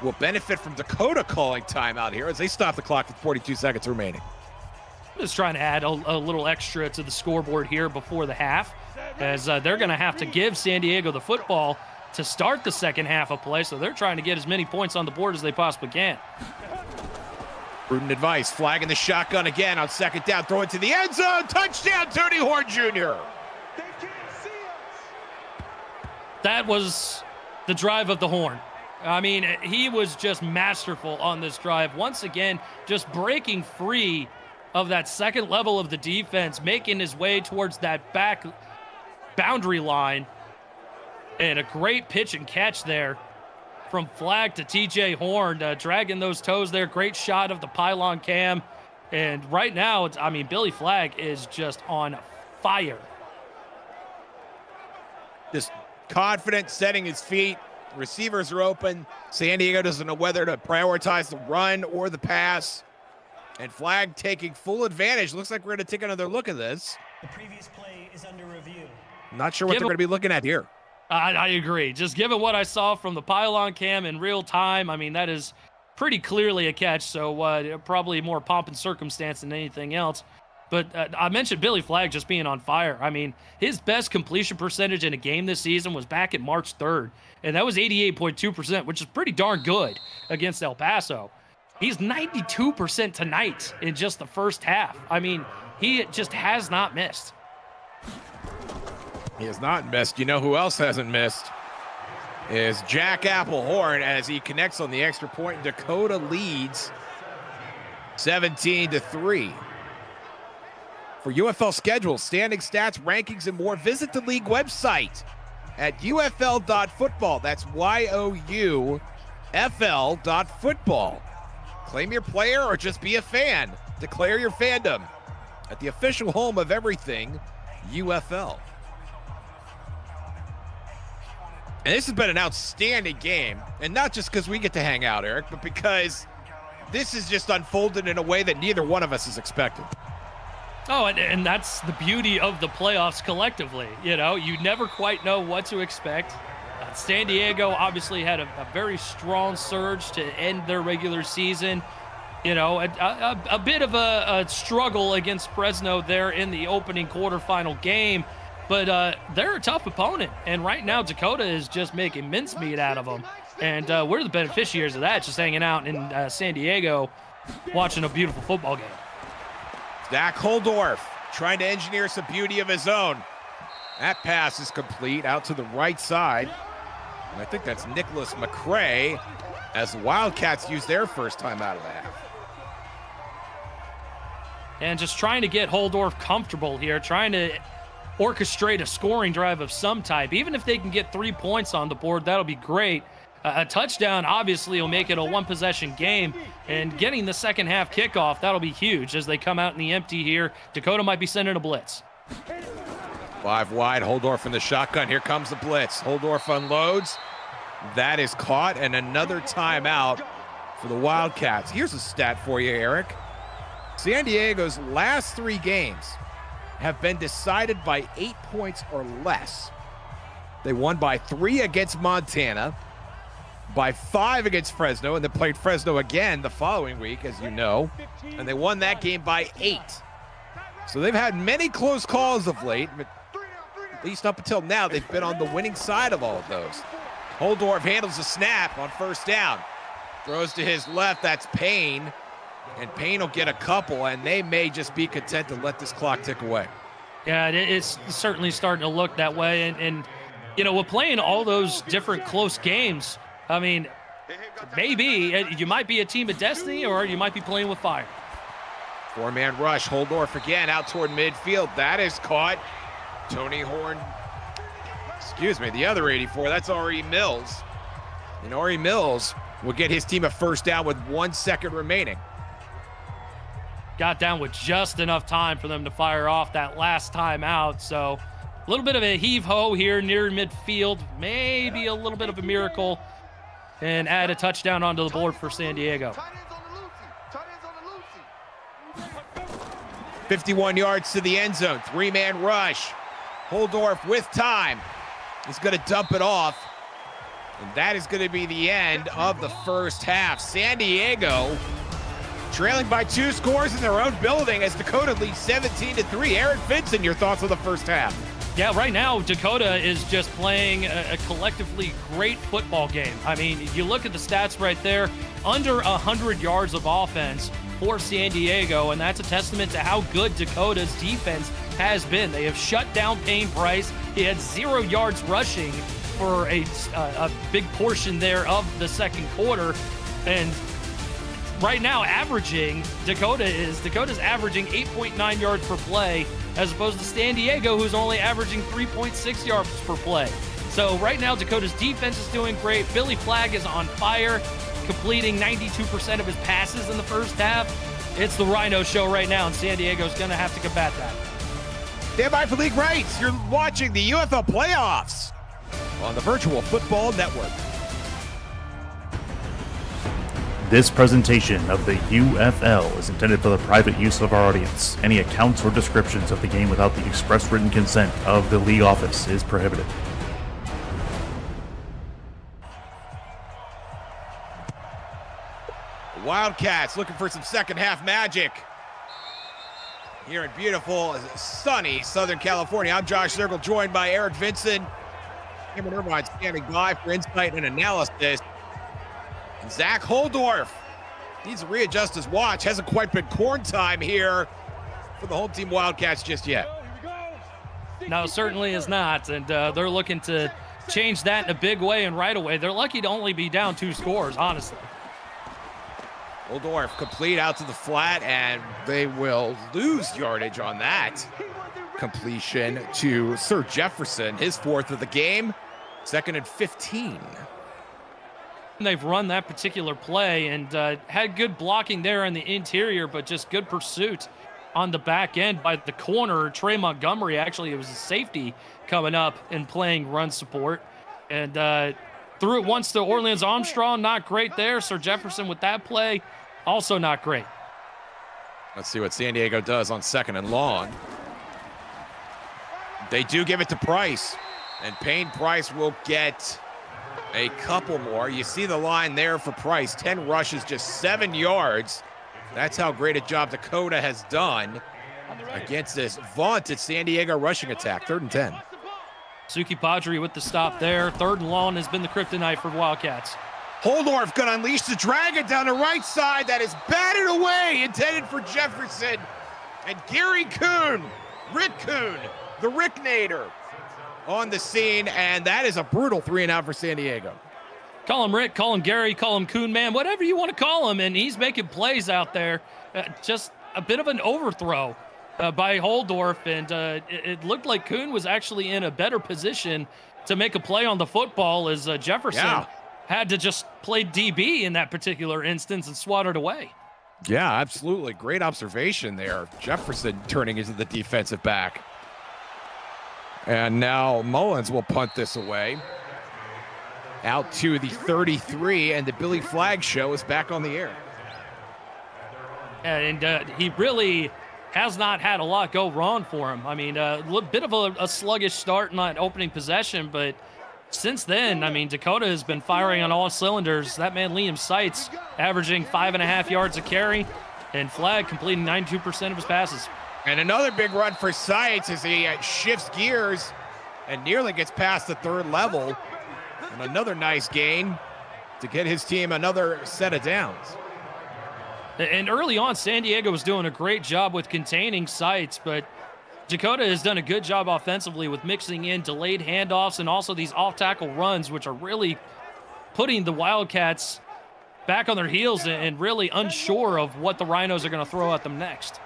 will benefit from Dakota calling timeout here as they stop the clock with 42 seconds remaining. Just trying to add a little extra to the scoreboard here before the half, as they're going to have to give San Diego the football to start the second half of play, so they're trying to get as many points on the board as they possibly can. Prudent advice. Flagg in the shotgun again on second down, throwing to the end zone. Touchdown, Tony Horn Jr. That was the drive of the Horn. I mean, he was just masterful on this drive. Once again, just breaking free of that second level of the defense, making his way towards that back boundary line. And a great pitch and catch there from Flagg to TJ Horn, dragging those toes there. Great shot of the pylon cam. And right now, Billy Flagg is just on fire. Just confident, setting his feet. Receivers are open. San Diego doesn't know whether to prioritize the run or the pass. And Flagg taking full advantage. Looks like we're going to take another look at this. The previous play is under review. Not sure what they're going to be looking at here. I agree. Just given what I saw from the pylon cam in real time, I mean, that is pretty clearly a catch. So probably more pomp and circumstance than anything else. But I mentioned Billy Flagg just being on fire. I mean, his best completion percentage in a game this season was back in March 3rd, and that was 88.2%, which is pretty darn good against El Paso. He's 92% tonight in just the first half. I mean, he just has not missed. He has not missed. You know who else hasn't missed? Is Jack Applehorn as he connects on the extra point. Dakota leads 17-3. For UFL schedule, standing stats, rankings, and more, visit the league website at UFL.football. That's YOUFL.football. Claim your player or just be a fan. Declare your fandom at the official home of everything UFL. And this has been an outstanding game, and not just because we get to hang out, Eric, but because this is just unfolded in a way that neither one of us is expecting. Oh, and that's the beauty of the playoffs collectively. You know, you never quite know what to expect. San Diego obviously had a very strong surge to end their regular season. You know, a bit of a struggle against Fresno there in the opening quarterfinal game. But they're a tough opponent, and right now Dakota is just making mincemeat out of them. And we're the beneficiaries of that, just hanging out in San Diego watching a beautiful football game. Zach Holdorf trying to engineer some beauty of his own. That pass is complete out to the right side. And I think that's Nicholas McCray as the Wildcats use their first time out of the half. And just trying to get Holdorf comfortable here, trying to orchestrate a scoring drive of some type. Even if they can get 3 points on the board, that'll be great. A touchdown obviously will make it a one-possession game, and getting the second half kickoff, that'll be huge as they come out in the empty here. Dakota might be sending a blitz. 5 wide, Holdorf in the shotgun. Here comes the blitz. Holdorf unloads. That is caught, and another timeout for the Wildcats. Here's a stat for you, Eric. San Diego's last 3 games have been decided by 8 points or less. They won by 3 against Montana, by 5 against Fresno, and they played Fresno again the following week, as you know, and they won that game by 8. So they've had many close calls of late, but at least up until now, they've been on the winning side of all of those. Holdorf handles the snap on first down. Throws to his left, that's Payne, and Payne will get a couple, and they may just be content to let this clock tick away. Yeah, it's certainly starting to look that way, and you know, with playing all those different close games, I mean, maybe you might be a team of destiny or you might be playing with fire. 4-man rush, Holdorf again out toward midfield. That is caught. Tony Horn, the other 84, that's Ari Mills. And Ari Mills will get his team a first down with 1 second remaining. Got down with just enough time for them to fire off that last time out. So a little bit of a heave-ho here near midfield. Maybe a little bit of a miracle. And add a touchdown onto the board for San Diego. 51 yards to the end zone. 3-man rush. Holdorf with time. He's going to dump it off. And that is going to be the end of the first half. San Diego trailing by 2 scores in their own building as Dakota leads 17-3. Aaron Vinson, your thoughts on the first half? Yeah, right now, Dakota is just playing a collectively great football game. I mean, you look at the stats right there, under 100 yards of offense for San Diego, and that's a testament to how good Dakota's defense has been. They have shut down Payne Price. He had 0 yards rushing for a big portion there of the second quarter, and right now Dakota's averaging 8.9 yards per play, as opposed to San Diego, who's only averaging 3.6 yards per play. So right now, Dakota's defense is doing great. Billy Flagg is on fire, completing 92% of his passes in the first half. It's the Rhino show right now, and San Diego's going to have to combat that. Stand by for league rights. You're watching the UFL playoffs on the Virtual Football Network. This presentation of the UFL is intended for the private use of our audience. Any accounts or descriptions of the game without the express written consent of the league office is prohibited. Wildcats looking for some second half magic. here in beautiful, sunny Southern California. I'm Josh Zirkle, joined by Eric Vincent. Cameron Irvine standing by for insight and analysis. And Zach Holdorf needs to readjust his watch. Hasn't quite been corn time here for the home team Wildcats just yet. No, certainly is not. And they're looking to change that in a big way and right away. They're lucky to only be down 2 scores, honestly. Holdorf complete out to the flat, and they will lose yardage on that completion to Sir Jefferson, his 4th of the game, 2nd and 15. And they've run that particular play and had good blocking there in the interior, but just good pursuit on the back end by the corner. Trey Montgomery, actually, it was a safety coming up and playing run support. And threw it once to Orleans Armstrong, not great there. Sir Jefferson with that play, also not great. Let's see what San Diego does on 2nd and long. They do give it to Price, and Payne Price will get a couple more. You see the line there for Price, 10 rushes, just 7 yards. That's how great a job Dakota has done against this vaunted San Diego rushing attack. 3rd and 10. Suki Padre with the stop there. 3rd and long has been the kryptonite for Wildcats. Holdorf gonna unleash the dragon down the right side. That is batted away, intended for Jefferson. And Gary Kuhn, Rick Kuhn, the Ricknator, on the scene, and that is a brutal 3 and out for San Diego. Call him Rick, call him Gary, call him Kuhn, man, whatever you want to call him, and he's making plays out there. Just a bit of an overthrow by Holdorf, and it looked like Kuhn was actually in a better position to make a play on the football as Jefferson had to just play DB in that particular instance and swat it away. Yeah, absolutely. Great observation there. Jefferson turning into the defensive back. And now Mullins will punt this away. Out to the 33, and the Billy Flagg show is back on the air. And he really has not had a lot go wrong for him. I mean, a little bit of a sluggish start in that opening possession, but since then, I mean, Dakota has been firing on all cylinders. That man, Liam Seitz, averaging 5.5 yards a carry, and Flagg completing 92% of his passes. And another big run for Seitz as he shifts gears and nearly gets past the 3rd level. And another nice gain to get his team another set of downs. And early on, San Diego was doing a great job with containing Seitz, but Dakota has done a good job offensively with mixing in delayed handoffs and also these off-tackle runs, which are really putting the Wildcats back on their heels and really unsure of what the Rhinos are going to throw at them next.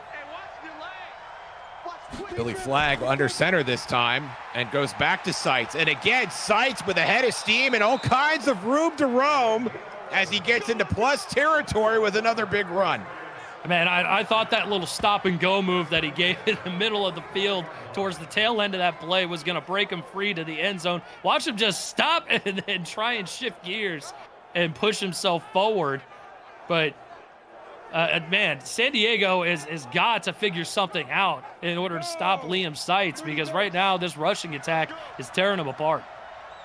Billy Flagg under center this time and goes back to Seitz. And again, Seitz with a head of steam and all kinds of room to roam as he gets into plus territory with another big run. Man, I thought that little stop and go move that he gave in the middle of the field towards the tail end of that play was going to break him free to the end zone. Watch him just stop and then try and shift gears and push himself forward. But man, San Diego has got to figure something out in order to stop Liam Seitz, because right now this rushing attack is tearing him apart.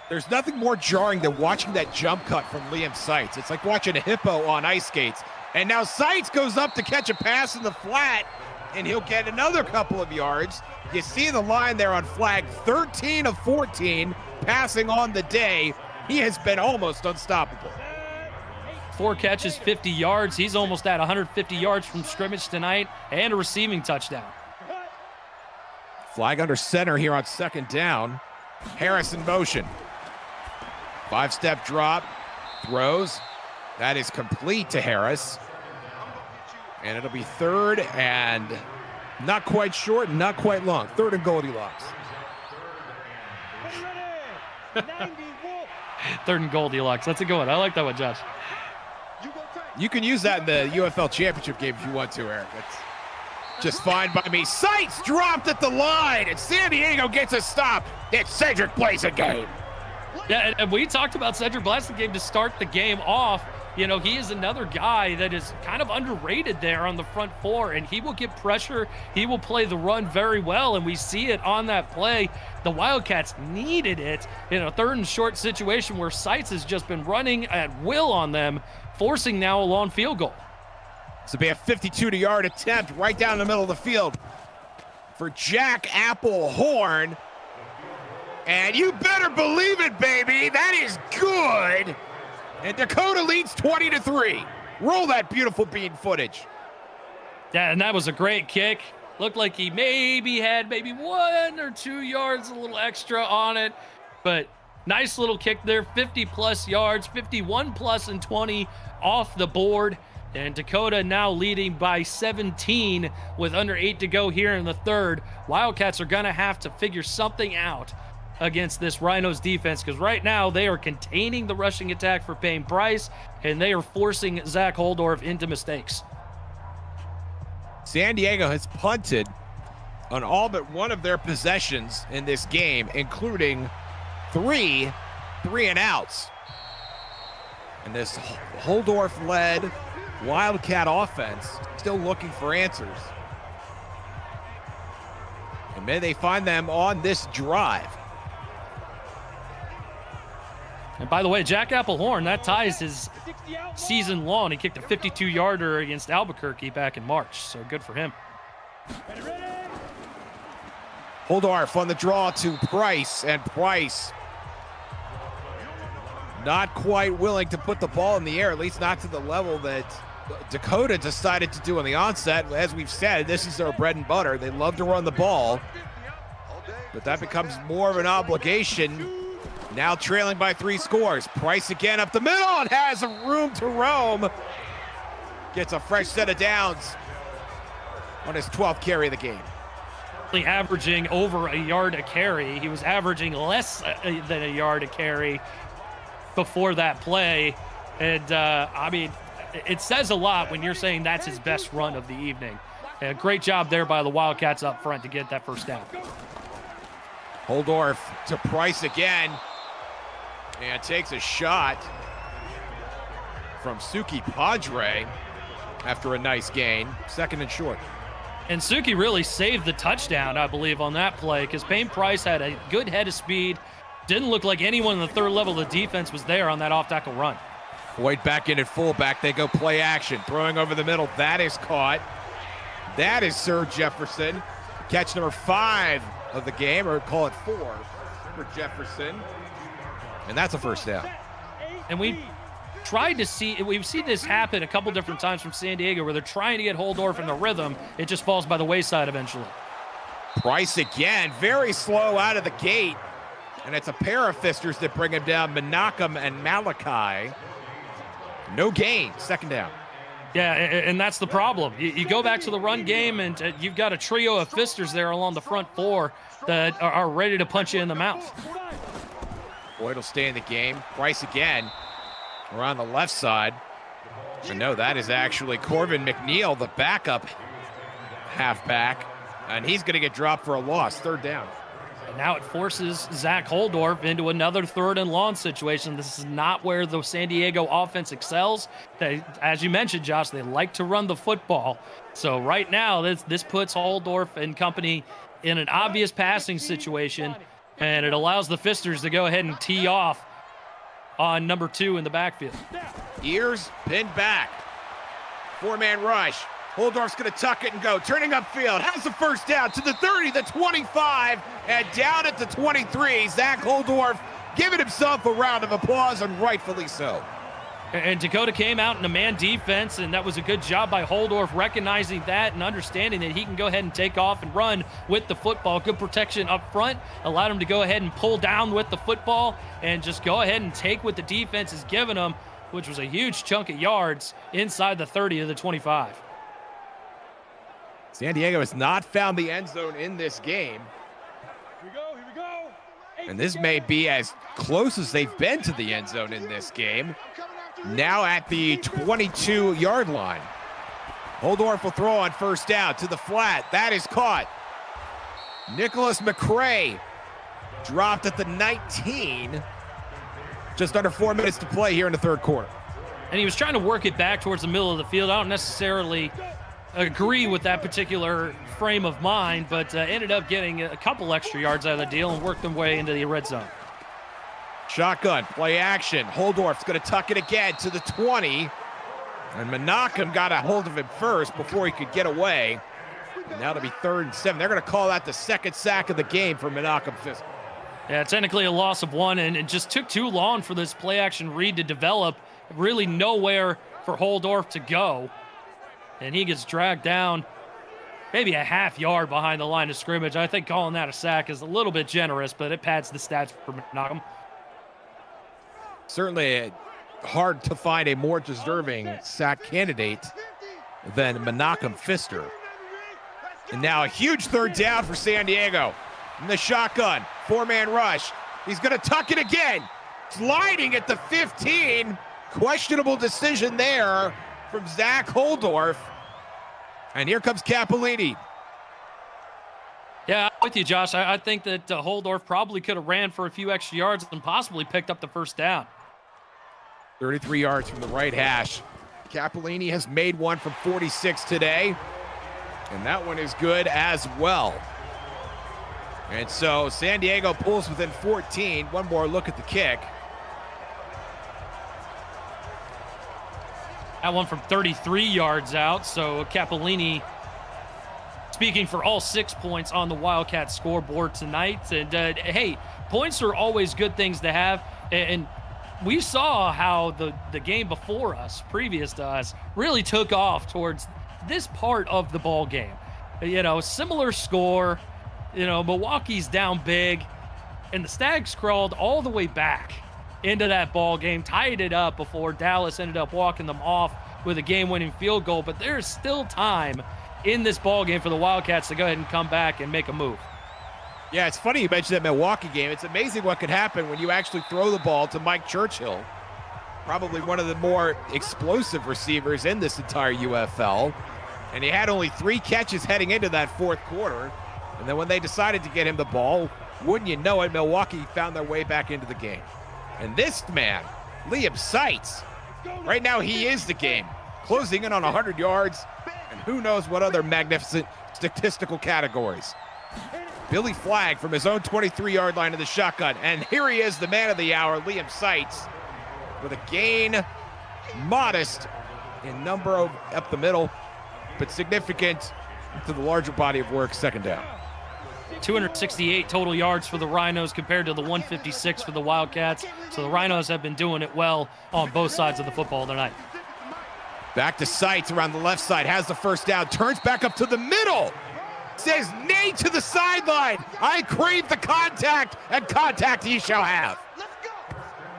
There's nothing more jarring than watching that jump cut from Liam Seitz. It's like watching a hippo on ice skates. And now Seitz goes up to catch a pass in the flat, and he'll get another couple of yards. You see the line there on Flagg, 13 of 14 passing on the day. He has been almost unstoppable. 4 catches, 50 yards. He's almost at 150 yards from scrimmage tonight and a receiving touchdown. Flagg under center here on 2nd down. Harris in motion. 5-step drop, throws. That is complete to Harris. And it'll be 3rd and not quite short, not quite long. 3rd and Goldilocks. 3rd and Goldilocks. That's a good one. I like that one, Josh. You can use that in the UFL championship game if you want to, Eric. That's just fine by me. Seitz dropped at the line, and San Diego gets a stop. It's Cedric Blasingame. Yeah, and we talked about Cedric Blasingame to start the game off. You know, he is another guy that is kind of underrated there on the front 4, and he will get pressure. He will play the run very well, and we see it on that play. The Wildcats needed it in a 3rd and short situation where Seitz has just been running at will on them, forcing now a long field goal. This will be a 52-yard attempt right down the middle of the field. for Jack Horn. And you better believe it, baby. That is good. And Dakota leads 20-3. Roll that beautiful bean footage. Yeah, and that was a great kick. Looked like he had 1 or 2 yards, a little extra on it. But nice little kick there, 50-plus yards, 51-plus and 20 off the board. And Dakota now leading by 17 with under 8 to go here in the third. Wildcats are going to have to figure something out against this Rhinos defense, because right now they are containing the rushing attack for Payne Price, and they are forcing Zach Holdorf into mistakes. San Diego has punted on all but one of their possessions in this game, including 3 3-and-outs. And this Holdorf-led Wildcat offense still looking for answers. And may they find them on this drive. And by the way, Jack Horn, that ties his season long. He kicked a 52-yarder against Albuquerque back in March, so good for him. Holdorf on the draw to Price, and Price not quite willing to put the ball in the air, at least not to the level that Dakota decided to do on the onset. As we've said, this is their bread and butter. They love to run the ball, but that becomes more of an obligation. Now trailing by 3 scores. Price again up the middle and has room to roam. Gets a fresh set of downs on his 12th carry of the game. Averaging over a yard a carry. He was averaging less than a yard a carry before that play. And I mean, it says a lot when you're saying that's his best run of the evening. Great job there by the Wildcats up front to get that first down. Holdorf to Price again. And takes a shot from Suki Padre after a nice gain. 2nd and short. And Suki really saved the touchdown, I believe, on that play, because Payne Price had a good head of speed. Didn't look like anyone in the third level of the defense was there on that off-tackle run. Boyd back in at fullback. They go play action. Throwing over the middle. That is caught. That is Sir Jefferson. Catch number 5 of the game, or call it 4 for Jefferson. And that's a first down. And we've seen this happen a couple different times from San Diego, where they're trying to get Holdorf in the rhythm. It just falls by the wayside eventually. Price again, very slow out of the gate. And it's a pair of fisters that bring him down, Menachem and Malachi. No gain, 2nd down. Yeah, and that's the problem. You go back to the run game, and you've got a trio of fisters there along the front 4 that are ready to punch you in the mouth. Boyd will stay in the game. Price again. We're on the left side. And no, that is actually Corbin McNeil, the backup halfback. And he's going to get dropped for a loss. 3rd down. And now it forces Zach Holdorf into another 3rd and long situation. This is not where the San Diego offense excels. They, as you mentioned, Josh, they like to run the football. So right now, this puts Holdorf and company in an obvious passing situation, and it allows the Fisters to go ahead and tee off on number 2 in the backfield. Ears pinned back. 4-man rush. Holdorf's going to tuck it and go. Turning upfield. Has the first down to the 30, the 25, and down at the 23. Zach Holdorf giving himself a round of applause, and rightfully so. And Dakota came out in a man defense, and that was a good job by Holdorf recognizing that and understanding that he can go ahead and take off and run with the football. Good protection up front, allowed him to go ahead and pull down with the football and just go ahead and take what the defense is giving him, which was a huge chunk of yards inside the 30 of the 25. San Diego has not found the end zone in this game. Here we go. And this may be as close as they've been to the end zone in this game. Now at the 22-yard line. Holdorf will throw on first down to the flat. That is caught. Nicholas McCray dropped at the 19. Just under 4 minutes to play here in the 3rd quarter. And he was trying to work it back towards the middle of the field. I don't necessarily agree with that particular frame of mind, but ended up getting a couple extra yards out of the deal and worked their way into the red zone. Shotgun, play action. Holdorf's going to tuck it again to the 20. And Menachem got a hold of him first before he could get away. And now to be 3rd and 7. They're going to call that the second sack of the game for Menachem Fisk. Yeah, technically a loss of 1, and it just took too long for this play-action read to develop. Really nowhere for Holdorf to go. And he gets dragged down maybe a half yard behind the line of scrimmage. I think calling that a sack is a little bit generous, but it pads the stats for Menachem. Certainly hard to find a more deserving sack candidate than Menachem Fister. And now a huge 3rd down for San Diego. In the shotgun, 4-man rush. He's going to tuck it again. Sliding at the 15. Questionable decision there from Zach Holdorf. And here comes Capolini. Yeah, I'm with you, Josh. I think that Holdorf probably could have ran for a few extra yards and possibly picked up the 1st down. 33 yards from the right hash. Capolini has made one from 46 today. And that one is good as well. And so San Diego pulls within 14. One more look at the kick. That one from 33 yards out. So Capolini speaking for all 6 points on the Wildcats scoreboard tonight. And hey, points are always good things to have. And we saw how the game before us, previous to us, really took off towards this part of the ball game. You know, similar score. You know, Milwaukee's down big, and the Stags crawled all the way back into that ball game, tied it up before Dallas ended up walking them off with a game-winning field goal. But there's still time in this ball game for the Wildcats to go ahead and come back and make a move. Yeah, it's funny you mentioned that Milwaukee game. It's amazing what could happen when you actually throw the ball to Mike Churchill, probably one of the more explosive receivers in this entire UFL. And he had only 3 catches heading into that 4th quarter. And then when they decided to get him the ball, wouldn't you know it, Milwaukee found their way back into the game. And this man, Liam Seitz, right now he is the game, closing in on 100 yards, and who knows what other magnificent statistical categories. Billy Flagg from his own 23-yard line in the shotgun, and here he is, the man of the hour, Liam Seitz, with a gain, modest in number up the middle, but significant to the larger body of work, 2nd down. 268 total yards for the Rhinos compared to the 156 for the Wildcats. So the Rhinos have been doing it well on both sides of the football tonight. Back to Seitz around the left side, has the 1st down, turns back up to the middle, says nay to the sideline. I crave the contact, and contact he shall have.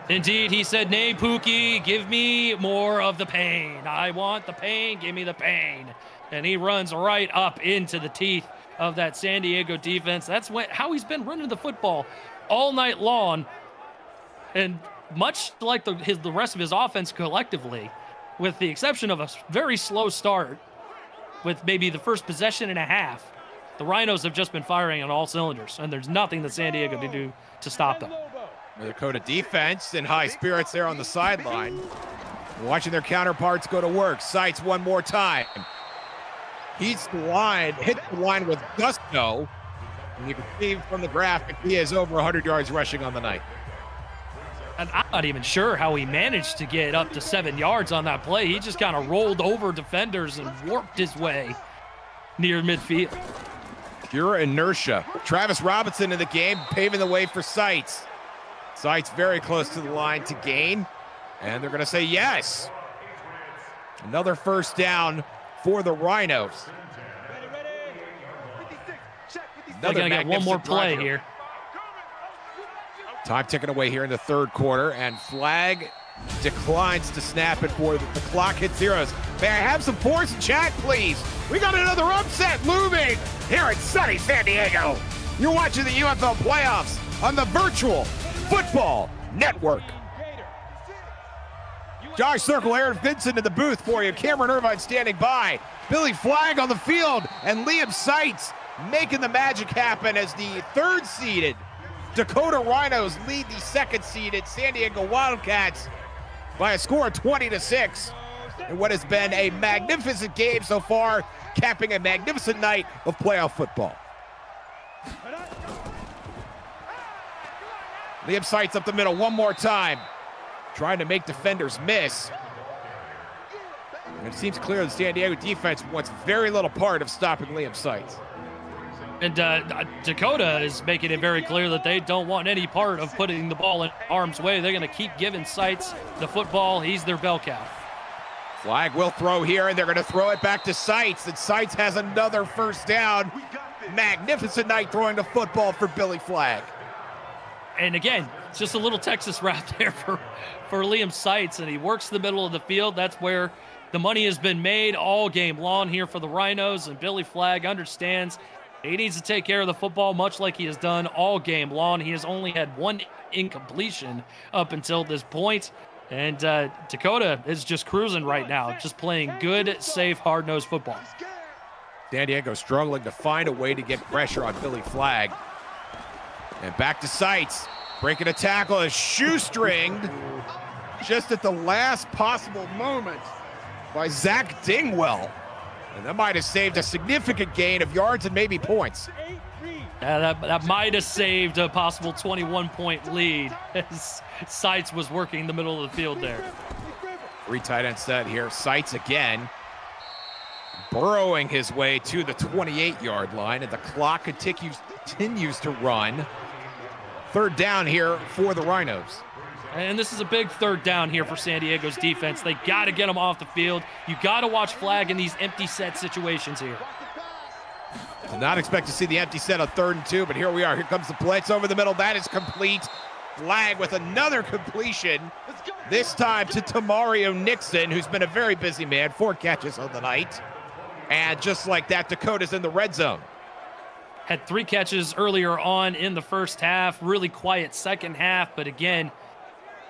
Indeed, he said, nay, Pookie, give me more of the pain. I want the pain, give me the pain. And he runs right up into the teeth of that San Diego defense. That's how he's been running the football all night long. And much like the rest of his offense collectively, with the exception of a very slow start with maybe the first possession and a half, the Rhinos have just been firing on all cylinders, and there's nothing that San Diego can do to stop them. The Dakota defense in high spirits there on the sideline, watching their counterparts go to work. Seitz one more time. Hits the line with gusto, and you can see from the graphic he is over 100 yards rushing on the night. And I'm not even sure how he managed to get up to 7 yards on that play. He just kind of rolled over defenders and warped his way near midfield. Pure inertia. Travis Robinson in the game, paving the way for Seitz. Seitz very close to the line to gain, and they're going to say yes. Another 1st down for the Rhinos. They're going to get one more play here. Time ticking away here in the 3rd quarter, and Flagg declines to snap it for the clock hits zeros. May I have some pours in chat, please? We got another upset looming here at sunny San Diego. You're watching the UFL playoffs on the Virtual Football Network. Josh Circle, Aaron Vincent in the booth for you. Cameron Irvine standing by. Billy Flagg on the field, and Liam Seitz making the magic happen as the 3rd-seeded Dakota Rhinos lead the 2nd-seeded San Diego Wildcats by a score of 20-6 in what has been a magnificent game so far, capping a magnificent night of playoff football. Liam Seitz up the middle one more time, trying to make defenders miss. And it seems clear the San Diego defense wants very little part of stopping Liam Seitz. And Dakota is making it very clear that they don't want any part of putting the ball in harm's way. They're going to keep giving Seitz the football. He's their bell cow. Flag will throw here, and they're going to throw it back to Seitz, and Seitz has another first down. Magnificent night throwing the football for Billy Flag. And again, it's just a little Texas wrap there for Liam Seitz, and he works the middle of the field. That's where the money has been made all game long here for the Rhinos, and Billy Flag understands he needs to take care of the football much like he has done all game long. He has only had one incompletion up until this point. And Dakota is just cruising right now, just playing good, safe, hard-nosed football. San Diego struggling to find a way to get pressure on Billy Flag. And back to Seitz. Breaking a tackle is shoestringed just at the last possible moment by Zach Dingwell. And that might have saved a significant gain of yards and maybe points. That might have saved a possible 21-point lead as Seitz was working the middle of the field there. 3 tight end set here. Seitz again, burrowing his way to the 28-yard line, and the clock continues to run. 3rd down here for the Rhinos. And this is a big 3rd down here for San Diego's defense. They got to get them off the field. You got to watch Flag in these empty set situations here. Did not expect to see the empty set on 3rd and 2, but here we are. Here comes the blitz over the middle. That is complete. Flag with another completion, this time to Tamario Nixon, who's been a very busy man. 4 catches on the night. And just like that, Dakota's in the red zone. Had 3 catches earlier on in the first half. Really quiet second half, but again,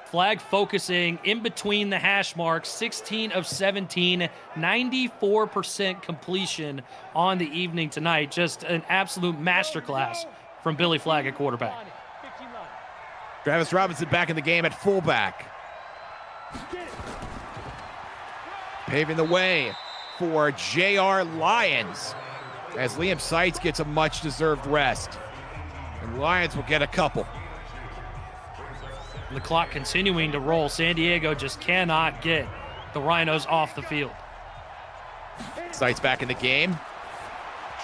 Flag focusing in between the hash marks, 16 of 17, 94% completion on the evening tonight. Just an absolute masterclass from Billy Flag at quarterback. Travis Robinson back in the game at fullback. Paving the way for J.R. Lyons as Liam Seitz gets a much-deserved rest. And Lyons will get a couple. The clock continuing to roll. San Diego just cannot get the Rhinos off the field. Seitz back in the game.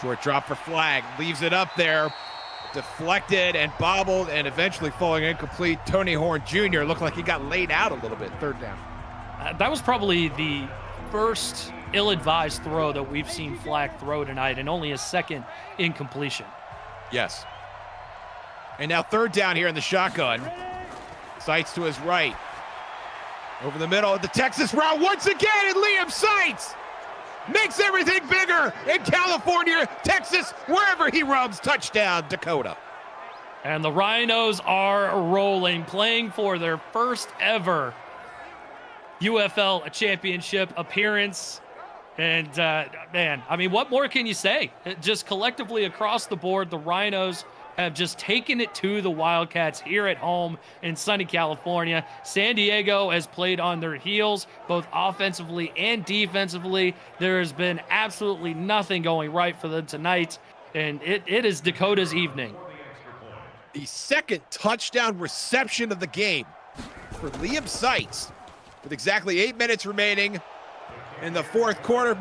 Short drop for Flag. Leaves it up there. Deflected and bobbled and eventually falling incomplete. Tony Horn Jr. looked like he got laid out a little bit. 3rd down. That was probably the first ill-advised throw that we've seen Flag throw tonight, and only his 2nd incompletion. Yes. And now 3rd down here in the shotgun. Seitz to his right. Over the middle of the Texas route once again, and Liam Seitz makes everything bigger in California, Texas, wherever he roams. Touchdown, Dakota. And the Rhinos are rolling, playing for their first ever UFL championship appearance. And, man, I mean, what more can you say? Just collectively across the board, the Rhinos have just taken it to the Wildcats here at home in sunny California. San Diego has played on their heels, both offensively and defensively. There has been absolutely nothing going right for them tonight, and it is Dakota's evening. The 2nd touchdown reception of the game for Liam Seitz with exactly 8 minutes remaining in the 4th quarter.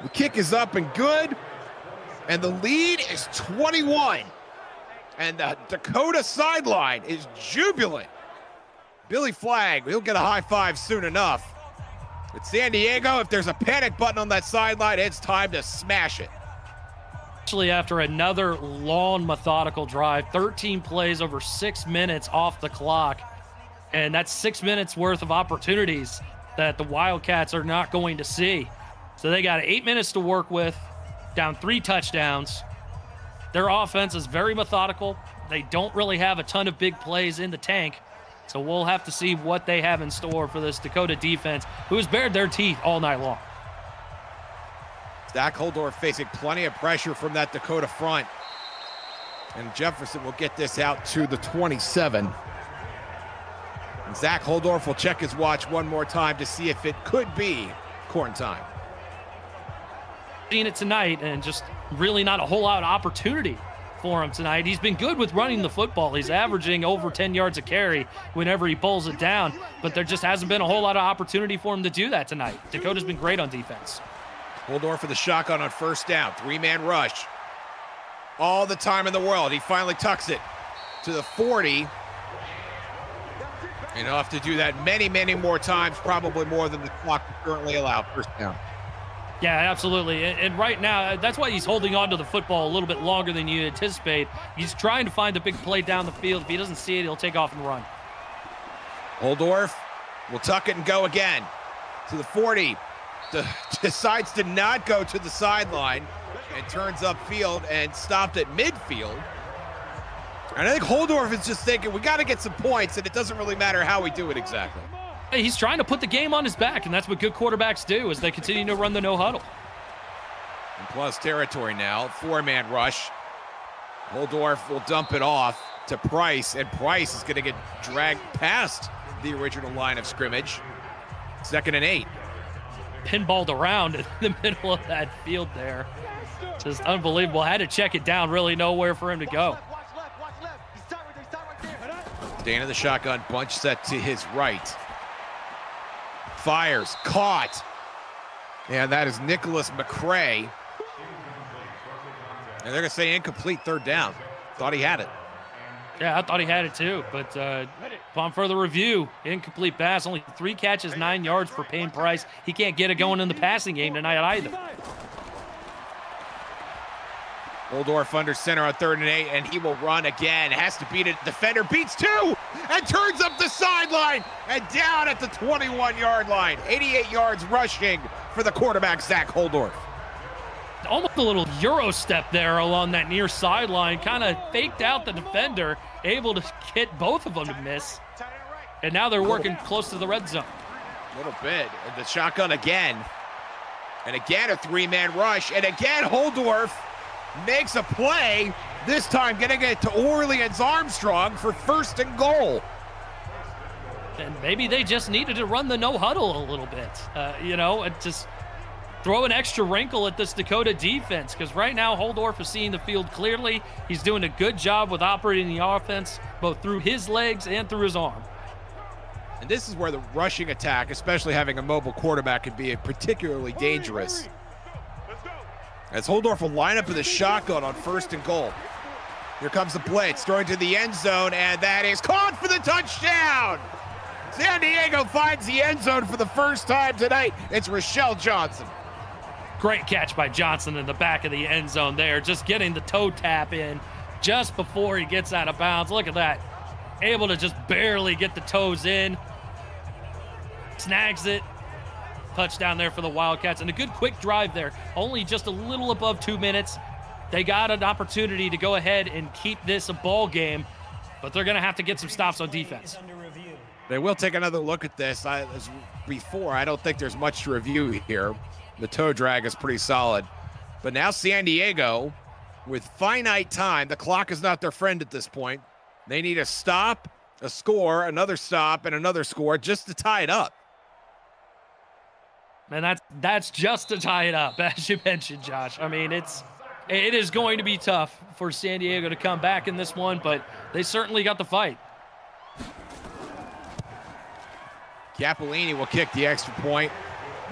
The kick is up and good, and the lead is 21. And the Dakota sideline is jubilant. Billy Flag, he'll get a high five soon enough. But San Diego, if there's a panic button on that sideline, it's time to smash it. Actually, after another long, methodical drive, 13 plays over 6 minutes off the clock. And that's 6 minutes worth of opportunities that the Wildcats are not going to see. So they got 8 minutes to work with, down 3 touchdowns. Their offense is very methodical. They don't really have a ton of big plays in the tank. So we'll have to see what they have in store for this Dakota defense, who has bared their teeth all night long. Zach Holdorf facing plenty of pressure from that Dakota front. And Jefferson will get this out to the 27. And Zach Holdorf will check his watch one more time to see if it could be corn time. Seen it tonight, and just really not a whole lot of opportunity for him tonight. He's been good with running the football. He's averaging over 10 yards a carry whenever he pulls it down, but there just hasn't been a whole lot of opportunity for him to do that tonight. Dakota's been great on defense. Holdorf for the shotgun on first down. 3-man rush. All the time in the world. He finally tucks it to the 40. And he'll have to do that many, many more times, probably more than the clock currently allows. First down. Yeah, absolutely. And right now, that's why he's holding on to the football a little bit longer than you anticipate. He's trying to find a big play down the field. If he doesn't see it, he'll take off and run. Holdorf will tuck it and go again to the 40. Decides to not go to the sideline and turns upfield and stopped at midfield. And I think Holdorf is just thinking, we got to get some points, and it doesn't really matter how we do it exactly. Hey, he's trying to put the game on his back, and that's what good quarterbacks do as they continue to run the no huddle. In plus territory now, 4-man rush. Holdorf will dump it off to Price, and Price is going to get dragged past the original line of scrimmage. 2nd and 8. Pinballed around in the middle of that field there. Just unbelievable. Had to check it down. Really nowhere for him to go. Staying in the shotgun, bunch set to his right. Fires, caught. And that is Nicholas McCray. And they're going to say incomplete, 3rd down. Thought he had it. Yeah, I thought he had it too, but upon further review, incomplete pass, only 3 catches, 9 yards for Payne Price. He can't get it going in the passing game tonight either. Holdorf under center on 3rd and 8, and he will run again. Has to beat it. Defender beats 2 and turns up the sideline and down at the 21-yard line. 88 yards rushing for the quarterback, Zach Holdorf. Almost a little Euro step there along that near sideline, kind of faked out the defender, able to get both of them to miss. And now they're working close to the red zone. A little bit. And the shotgun again. And again a 3-man rush. And again Holdorf makes a play, this time getting it to Orleans Armstrong for 1st and goal. And maybe they just needed to run the no huddle a little bit. And just throw an extra wrinkle at this Dakota defense, because right now Holdorf is seeing the field clearly. He's doing a good job with operating the offense, both through his legs and through his arm. And this is where the rushing attack, especially having a mobile quarterback, can be particularly dangerous. As Holdorf will line up in the shotgun on 1st and goal. Here comes the blitz, throwing to the end zone, and that is caught for the touchdown! San Diego finds the end zone for the first time tonight. It's Rochelle Johnson. Great catch by Johnson in the back of the end zone there, just getting the toe tap in just before he gets out of bounds. Look at that. Able to just barely get the toes in. Snags it. Touchdown there for the Wildcats, and a good quick drive there. Only just a little above 2 minutes. They got an opportunity to go ahead and keep this a ball game, but they're going to have to get some stops on defense. They will take another look at this. As before, I don't think there's much to review here. The toe drag is pretty solid. But now San Diego, with finite time, the clock is not their friend at this point. They need a stop, a score, another stop, and another score just to tie it up. And that's just to tie it up, as you mentioned, Josh. I mean, it is going to be tough for San Diego to come back in this one, but they certainly got the fight. Capolini will kick the extra point.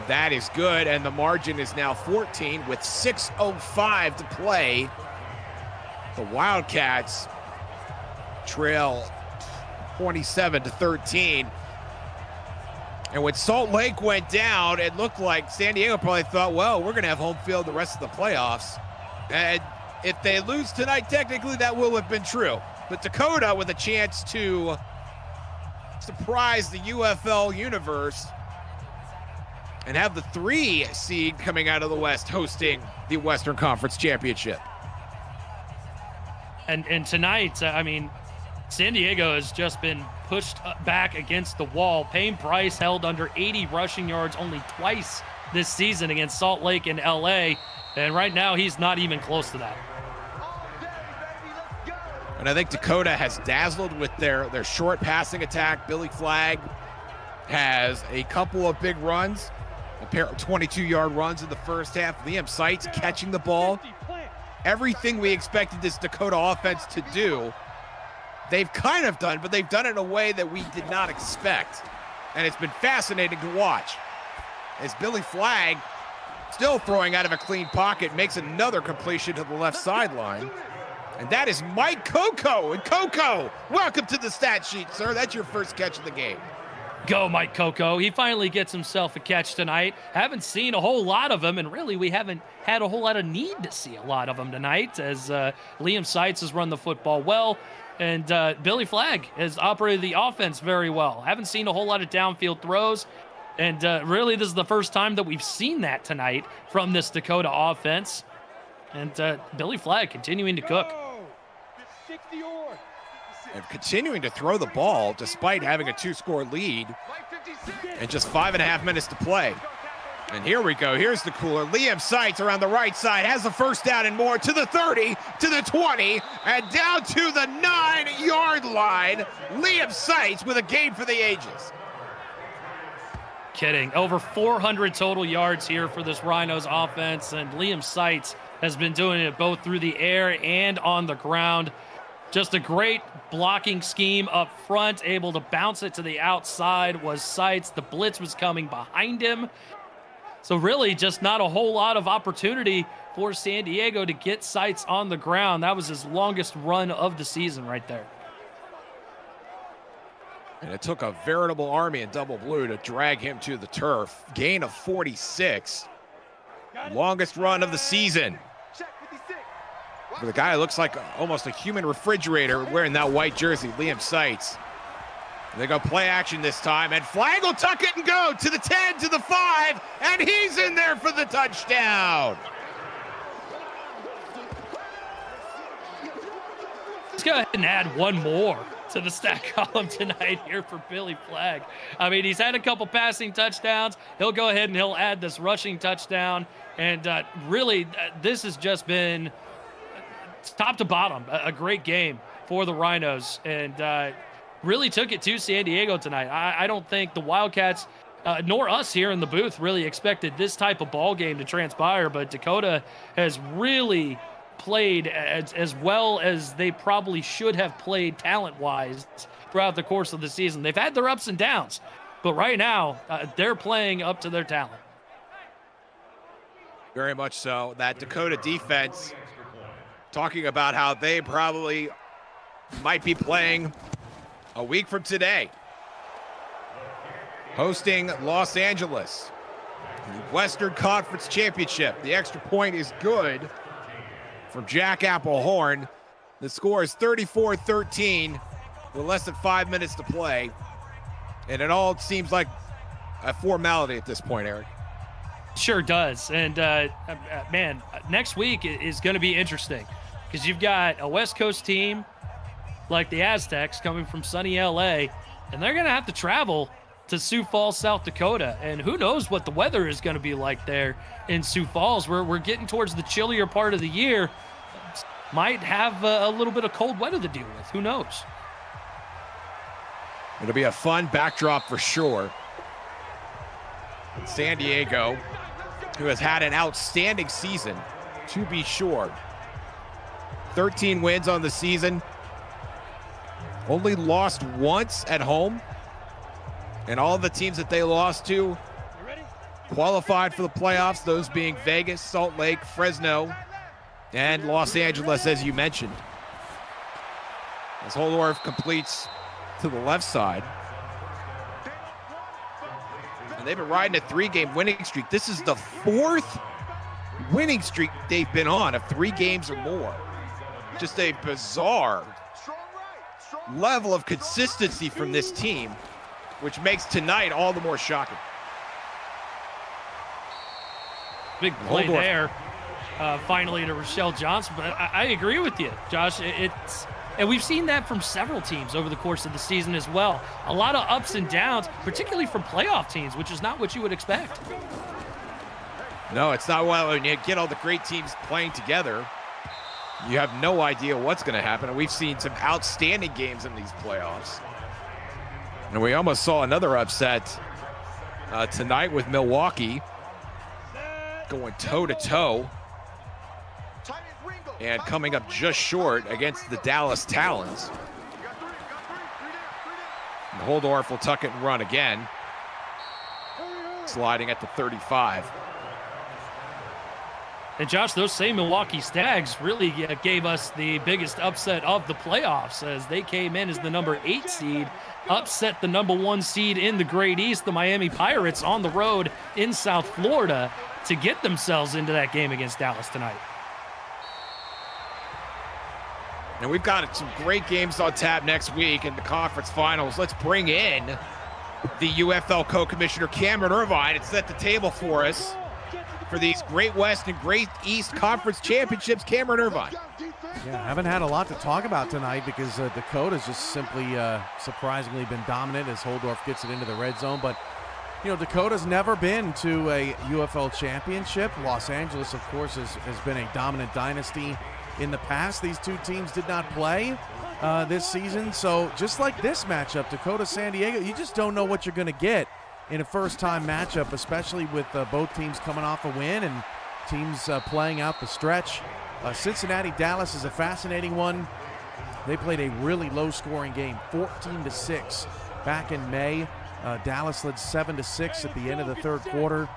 That is good, and the margin is now 14 with 6:05 to play. The Wildcats trail 27-13. And when Salt Lake went down, it looked like San Diego probably thought, well, we're going to have home field the rest of the playoffs. And if they lose tonight, technically that will have been true. But Dakota with a chance to surprise the UFL universe and have the 3 seed coming out of the West hosting the Western Conference Championship. And tonight, I mean, San Diego has just been pushed back against the wall. Payne Price held under 80 rushing yards only twice this season against Salt Lake and LA. And right now, he's not even close to that. And I think Dakota has dazzled with their short passing attack. Billy Flagg has a couple of big runs, a pair of 22-yard runs in the first half. Liam Seitz catching the ball. everything we expected this Dakota offense to do, they've kind of done, but they've done it in a way that we did not expect. And it's been fascinating to watch. As Billy Flagg, still throwing out of a clean pocket, makes another completion to the left sideline. And that is Mike Coco. And Coco, welcome to the stat sheet, sir. That's your first catch of the game. Go, Mike Coco. He finally gets himself a catch tonight. Haven't seen a whole lot of him, and really we haven't had a whole lot of need to see a lot of him tonight, as Liam Seitz has run the football well, and Billy Flagg has operated the offense very well. Haven't seen a whole lot of downfield throws, and really this is the first time that we've seen that tonight from this Dakota offense. And Billy Flagg continuing to cook. And continuing to throw the ball despite having a 2-score lead and just 5.5 minutes to play. And here we go. Here's the cooler. Liam Seitz around the right side has the first down and more to the 30, to the 20, and down to the 9-yard line. Liam Seitz with a game for the ages. Kidding. Over 400 total yards here for this Rhinos offense, and Liam Seitz has been doing it both through the air and on the ground. Just a great blocking scheme up front, able to bounce it to the outside was Seitz. The blitz was coming behind him. So really just not a whole lot of opportunity for San Diego to get Seitz on the ground. That was his longest run of the season right there. And it took a veritable army in double blue to drag him to the turf. Gain of 46. Longest run of the season. For the guy who looks like almost a human refrigerator wearing that white jersey, Liam Seitz. They go play action this time, and Flagg will tuck it and go to the 10, to the 5, and he's in there for the touchdown. Let's go ahead and add one more to the stat column tonight here for Billy Flagg. I mean, he's had a couple passing touchdowns. He'll go ahead and he'll add this rushing touchdown. And really, this has just been top to bottom a great game for the Rhinos, and really took it to San Diego tonight. I don't think the Wildcats, nor us here in the booth, really expected this type of ball game to transpire, but Dakota has really played as well as they probably should have played talent-wise throughout the course of the season. They've had their ups and downs, but right now they're playing up to their talent. Very much so. That Dakota defense, talking about how they probably might be playing a week from today, hosting Los Angeles, the Western Conference Championship. The extra point is good from Jack Applehorn. The score is 34-13 with less than 5 minutes to play, and it all seems like a formality at this point, Eric. Sure does. And man, next week is going to be interesting, because you've got a West Coast team like the Aztecs coming from sunny LA, and they're going to have to travel to Sioux Falls, South Dakota. And who knows what the weather is going to be like there in Sioux Falls. We're getting towards the chillier part of the year. Might have a little bit of cold weather to deal with. Who knows? It'll be a fun backdrop for sure. San Diego, who has had an outstanding season, to be sure. 13 wins on the season. Only lost once at home. And all the teams that they lost to qualified for the playoffs, those being Vegas, Salt Lake, Fresno, and Los Angeles, as you mentioned. As Holdorf completes to the left side. And they've been riding a 3-game winning streak. This is the 4th winning streak they've been on of 3 games or more. Just a bizarre level of consistency from this team, which makes tonight all the more shocking. Big play there, finally to Rochelle Johnson. But I agree with you, Josh. And we've seen that from several teams over the course of the season as well. A lot of ups and downs, particularly from playoff teams, which is not what you would expect. No, it's not. Well, when you get all the great teams playing together, you have no idea what's going to happen. And we've seen some outstanding games in these playoffs. And we almost saw another upset tonight with Milwaukee going toe-to-toe. and coming up just short against the Dallas Talons. And Holdorf will tuck it and run again, sliding at the 35. And Josh, those same Milwaukee Stags really gave us the biggest upset of the playoffs as they came in as the number 8 seed, upset the number 1 seed in the Great East, the Miami Pirates, on the road in South Florida to get themselves into that game against Dallas tonight. And we've got some great games on tap next week in the conference finals. Let's bring in the UFL co-commissioner Cameron Irvine and set the table for us for these Great West and Great East Conference Championships. Cameron Irvine. Yeah, haven't had a lot to talk about tonight because Dakota's just simply surprisingly been dominant as Holdorf gets it into the red zone. But, you know, Dakota's never been to a UFL championship. Los Angeles, of course, has been a dominant dynasty in the past. These two teams did not play this season. So just like this matchup, Dakota-San Diego, you just don't know what you're going to get in a first-time matchup, especially with both teams coming off a win and teams playing out the stretch. Cincinnati-Dallas is a fascinating one. They played a really low-scoring game, 14-6 back in May. Dallas led 7-6 at the end of the third quarter,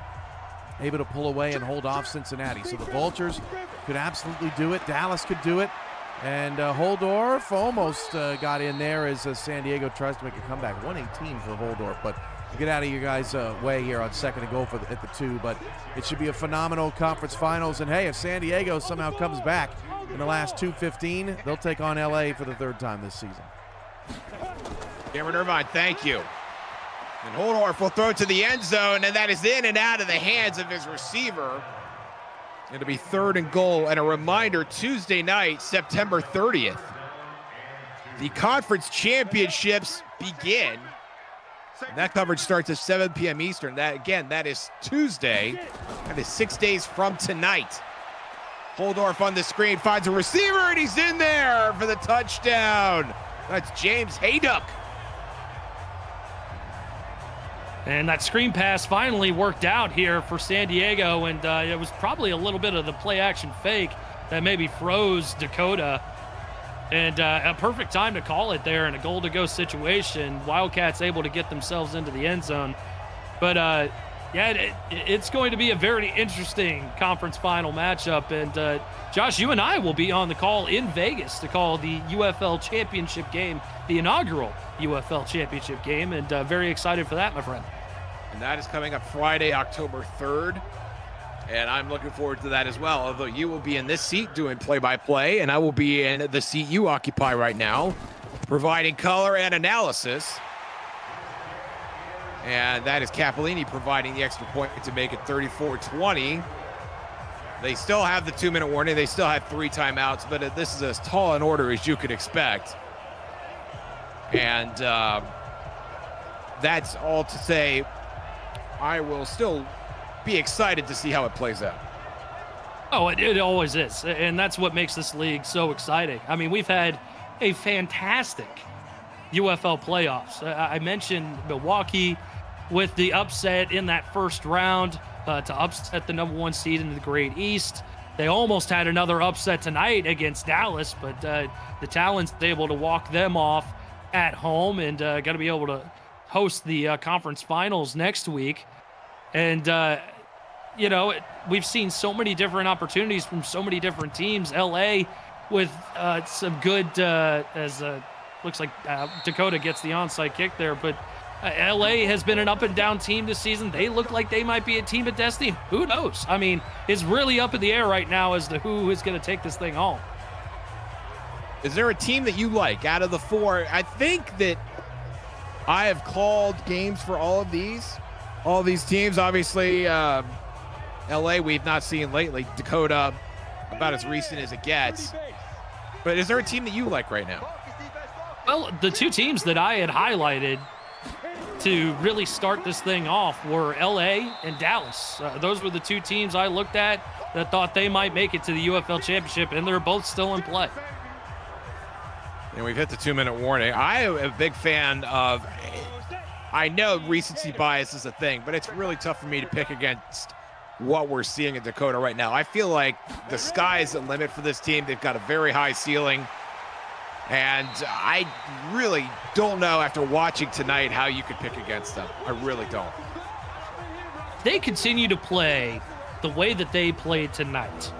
able to pull away and hold off Cincinnati. So the Vultures could absolutely do it. Dallas could do it. And Holdorf almost got in there as San Diego tries to make a comeback. 118 for Holdorf, but get out of your guys' way here on second and goal at the 2. But it should be a phenomenal conference finals. And hey, if San Diego somehow comes back in the last 2:15, they'll take on LA for the 3rd time this season. Cameron Irvine, thank you. And Holdorf will throw it to the end zone, and that is in and out of the hands of his receiver. It'll be 3rd and goal. And a reminder, Tuesday night, September 30th, the conference championships begin. And that coverage starts at 7 p.m. Eastern. That is Tuesday. That is 6 days from tonight. Holdorf on the screen finds a receiver, and he's in there for the touchdown. That's James Hayduck. And that screen pass finally worked out here for San Diego, and it was probably a little bit of the play-action fake that maybe froze Dakota. And a perfect time to call it there in a goal-to-go situation. Wildcats able to get themselves into the end zone. But, yeah, it's going to be a very interesting conference final matchup. And, Josh, you and I will be on the call in Vegas to call the UFL championship game, the inaugural UFL championship game. And very excited for that, my friend. And that is coming up Friday, October 3rd. And I'm looking forward to that as well, although you will be in this seat doing play-by-play, and I will be in the seat you occupy right now, providing color and analysis. And that is Capolini providing the extra point to make it 34-20. They still have the 2-minute warning. They still have 3 timeouts, but this is as tall an order as you could expect. And that's all to say, I will still be excited to see how it plays out. Oh, it always is. And that's what makes this league so exciting. I mean, we've had a fantastic UFL playoffs. I mentioned Milwaukee with the upset in that first round to upset the number 1 seed in the Great East. They almost had another upset tonight against Dallas, but the Talons able to walk them off at home and going to be able to host the conference finals next week. And, you know, we've seen so many different opportunities from so many different teams. LA with some good, looks like Dakota gets the onside kick there, but LA has been an up and down team this season. They look like they might be a team of destiny. Who knows? I mean, it's really up in the air right now as to who is going to take this thing home. Is there a team that you like out of the 4? I think that I have called games for all of these teams. Obviously, LA we've not seen lately. Dakota, about as recent as it gets. But is there a team that you like right now? Well, the 2 teams that I had highlighted to really start this thing off were LA and Dallas. Those were the 2 teams I looked at that thought they might make it to the UFL championship, and they're both still in play. And we've hit the 2-minute warning. I am a big fan of, I know recency bias is a thing, but it's really tough for me to pick against what we're seeing in Dakota right now. I feel like the sky is the limit for this team. They've got a very high ceiling. And I really don't know after watching tonight how you could pick against them. I really don't. They continue to play the way that they played tonight.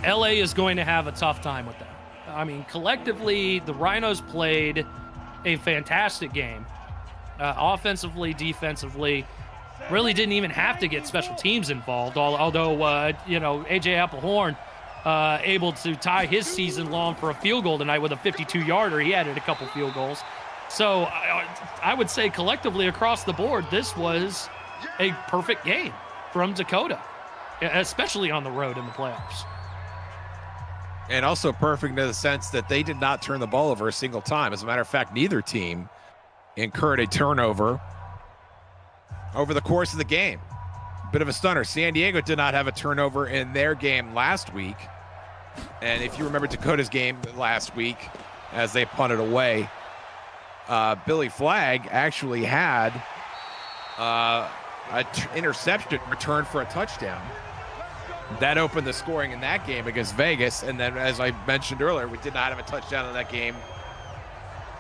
LA is going to have a tough time with them. I mean, collectively, the Rhinos played a fantastic game. Offensively, defensively, really didn't even have to get special teams involved. Although, AJ Applehorn able to tie his season long for a field goal tonight with a 52-yarder. He added a couple field goals. So I would say collectively across the board, this was a perfect game from Dakota, especially on the road in the playoffs. And also perfect in the sense that they did not turn the ball over a single time. As a matter of fact, neither team incurred a turnover over the course of the game. Bit of a stunner. San Diego did not have a turnover in their game last week. And if you remember Dakota's game last week, as they punted away, Billy Flagg actually had an interception return for a touchdown. That opened the scoring in that game against Vegas. And then, as I mentioned earlier, we did not have a touchdown in that game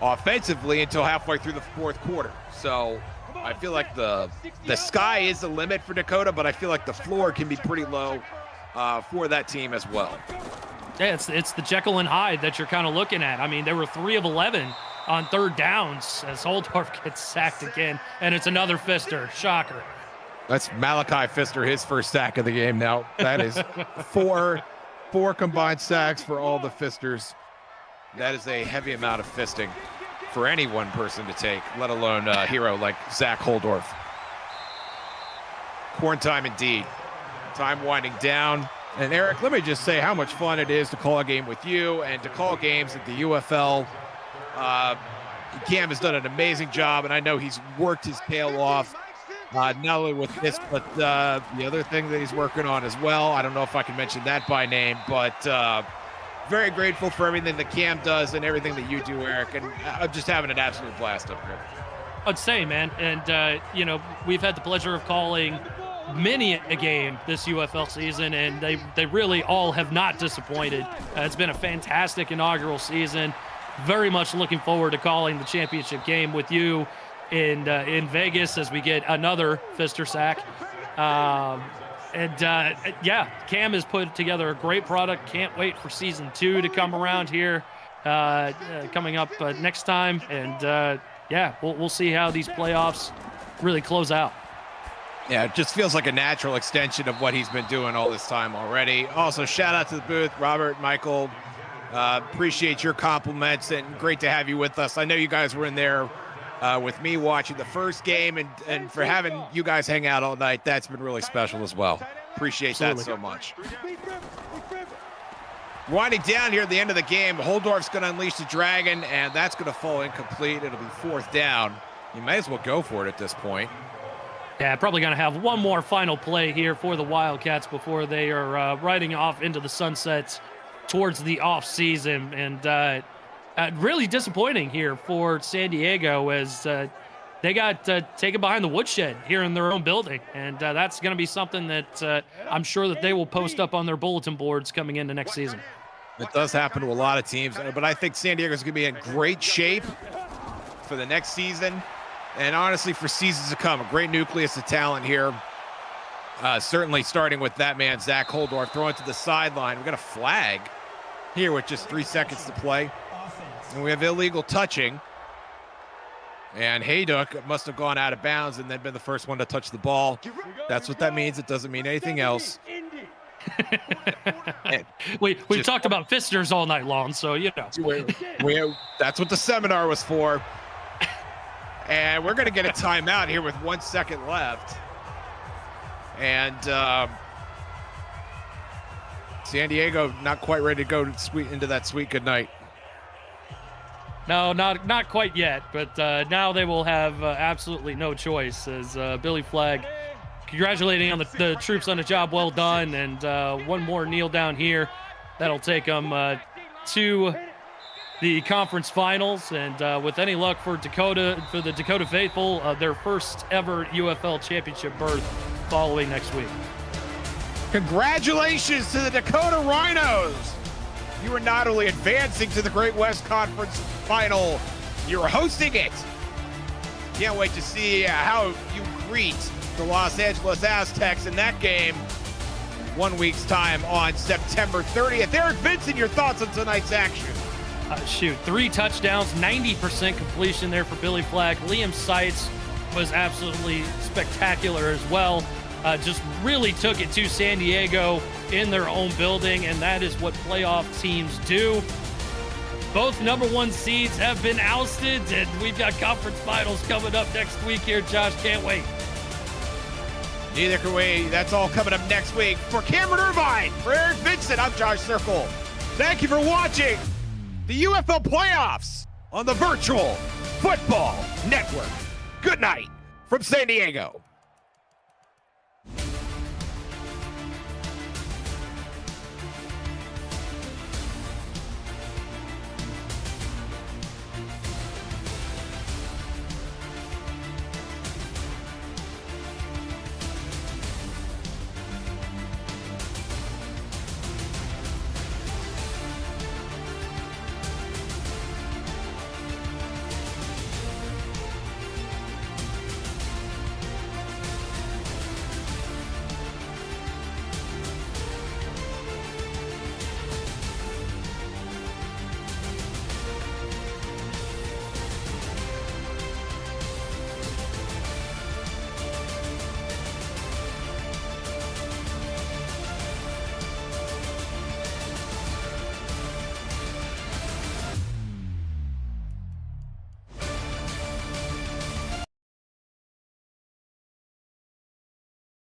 offensively until halfway through the fourth quarter. So I feel like the sky is the limit for Dakota, but I feel like the floor can be pretty low for that team as well. Yeah, it's the Jekyll and Hyde that you're kind of looking at. I mean, they were 3 of 11 on third downs as Holdorf gets sacked again, and it's another Pfister. Shocker. That's Malachi Pfister, his first sack of the game now. That is four combined sacks for all the Pfisters. That is a heavy amount of fisting for any one person to take, let alone a hero like Zach Holdorf. Corn time indeed. Time winding down. And Eric, let me just say how much fun it is to call a game with you and to call games at the UFL. Cam has done an amazing job, and I know he's worked his tail off, not only with this, but the other thing that he's working on as well. I don't know if I can mention that by name, but very grateful for everything that Cam does and everything that you do, Eric. And I'm just having an absolute blast up here. I'd say, man. And, we've had the pleasure of calling many a game this UFL season, and they really all have not disappointed. It's been a fantastic inaugural season. Very much looking forward to calling the championship game with you in Vegas as we get another Pfister sack. Cam has put together a great product. Can't wait for season 2 to come around here coming up next time. And we'll see how these playoffs really close out. Yeah, it just feels like a natural extension of what he's been doing all this time already. Also, shout out to the booth, Robert, Michael. Appreciate your compliments and great to have you with us. I know you guys were in there with me watching the first game, and for having you guys hang out all night, that's been really special as well. Appreciate that so much. Winding down here at the end of the game, Holdorf's going to unleash the dragon, and that's going to fall incomplete. It'll be 4th down. You may as well go for it at this point. Yeah, probably going to have one more final play here for the Wildcats before they are riding off into the sunset towards the off season. And really disappointing here for San Diego as they got taken behind the woodshed here in their own building. And that's going to be something that I'm sure that they will post up on their bulletin boards coming into next season. It does happen to a lot of teams, but I think San Diego is going to be in great shape for the next season. And honestly, for seasons to come, a great nucleus of talent here. Certainly starting with that man, Zach Holdorf, throwing to the sideline. We've got a flag here with just 3 seconds to play. And we have illegal touching. And Hayduk must have gone out of bounds and then been the first one to touch the ball. That's what that means. It doesn't mean anything else. We've talked about Pfisters all night long, so that's what the seminar was for. And we're going to get a timeout here with 1 second left. And San Diego not quite ready to go into that sweet good night. No, not quite yet. But now they will have absolutely no choice as Billy Flagg congratulating on the troops on a job well done. And one more kneel down here. That'll take them to the conference finals, and with any luck for the Dakota faithful, their first ever UFL championship berth following next week. Congratulations to the Dakota Rhinos. You are not only advancing to the Great West Conference Final, you're hosting it. Can't wait to see how you greet the Los Angeles Aztecs in that game 1 week's time on September 30th. Eric Vincent, your thoughts on tonight's action? 3 touchdowns, 90% completion there for Billy Flagg. Liam Seitz was absolutely spectacular as well. Just really took it to San Diego in their own building, and that is what playoff teams do. Both #1 seeds have been ousted, and we've got conference finals coming up next week here. Josh, can't wait. Neither can we. That's all coming up next week. For Cameron Irvine, for Eric Vincent, I'm Josh Circle. Thank you for watching the UFL playoffs on the Virtual Football Network. Good night from San Diego.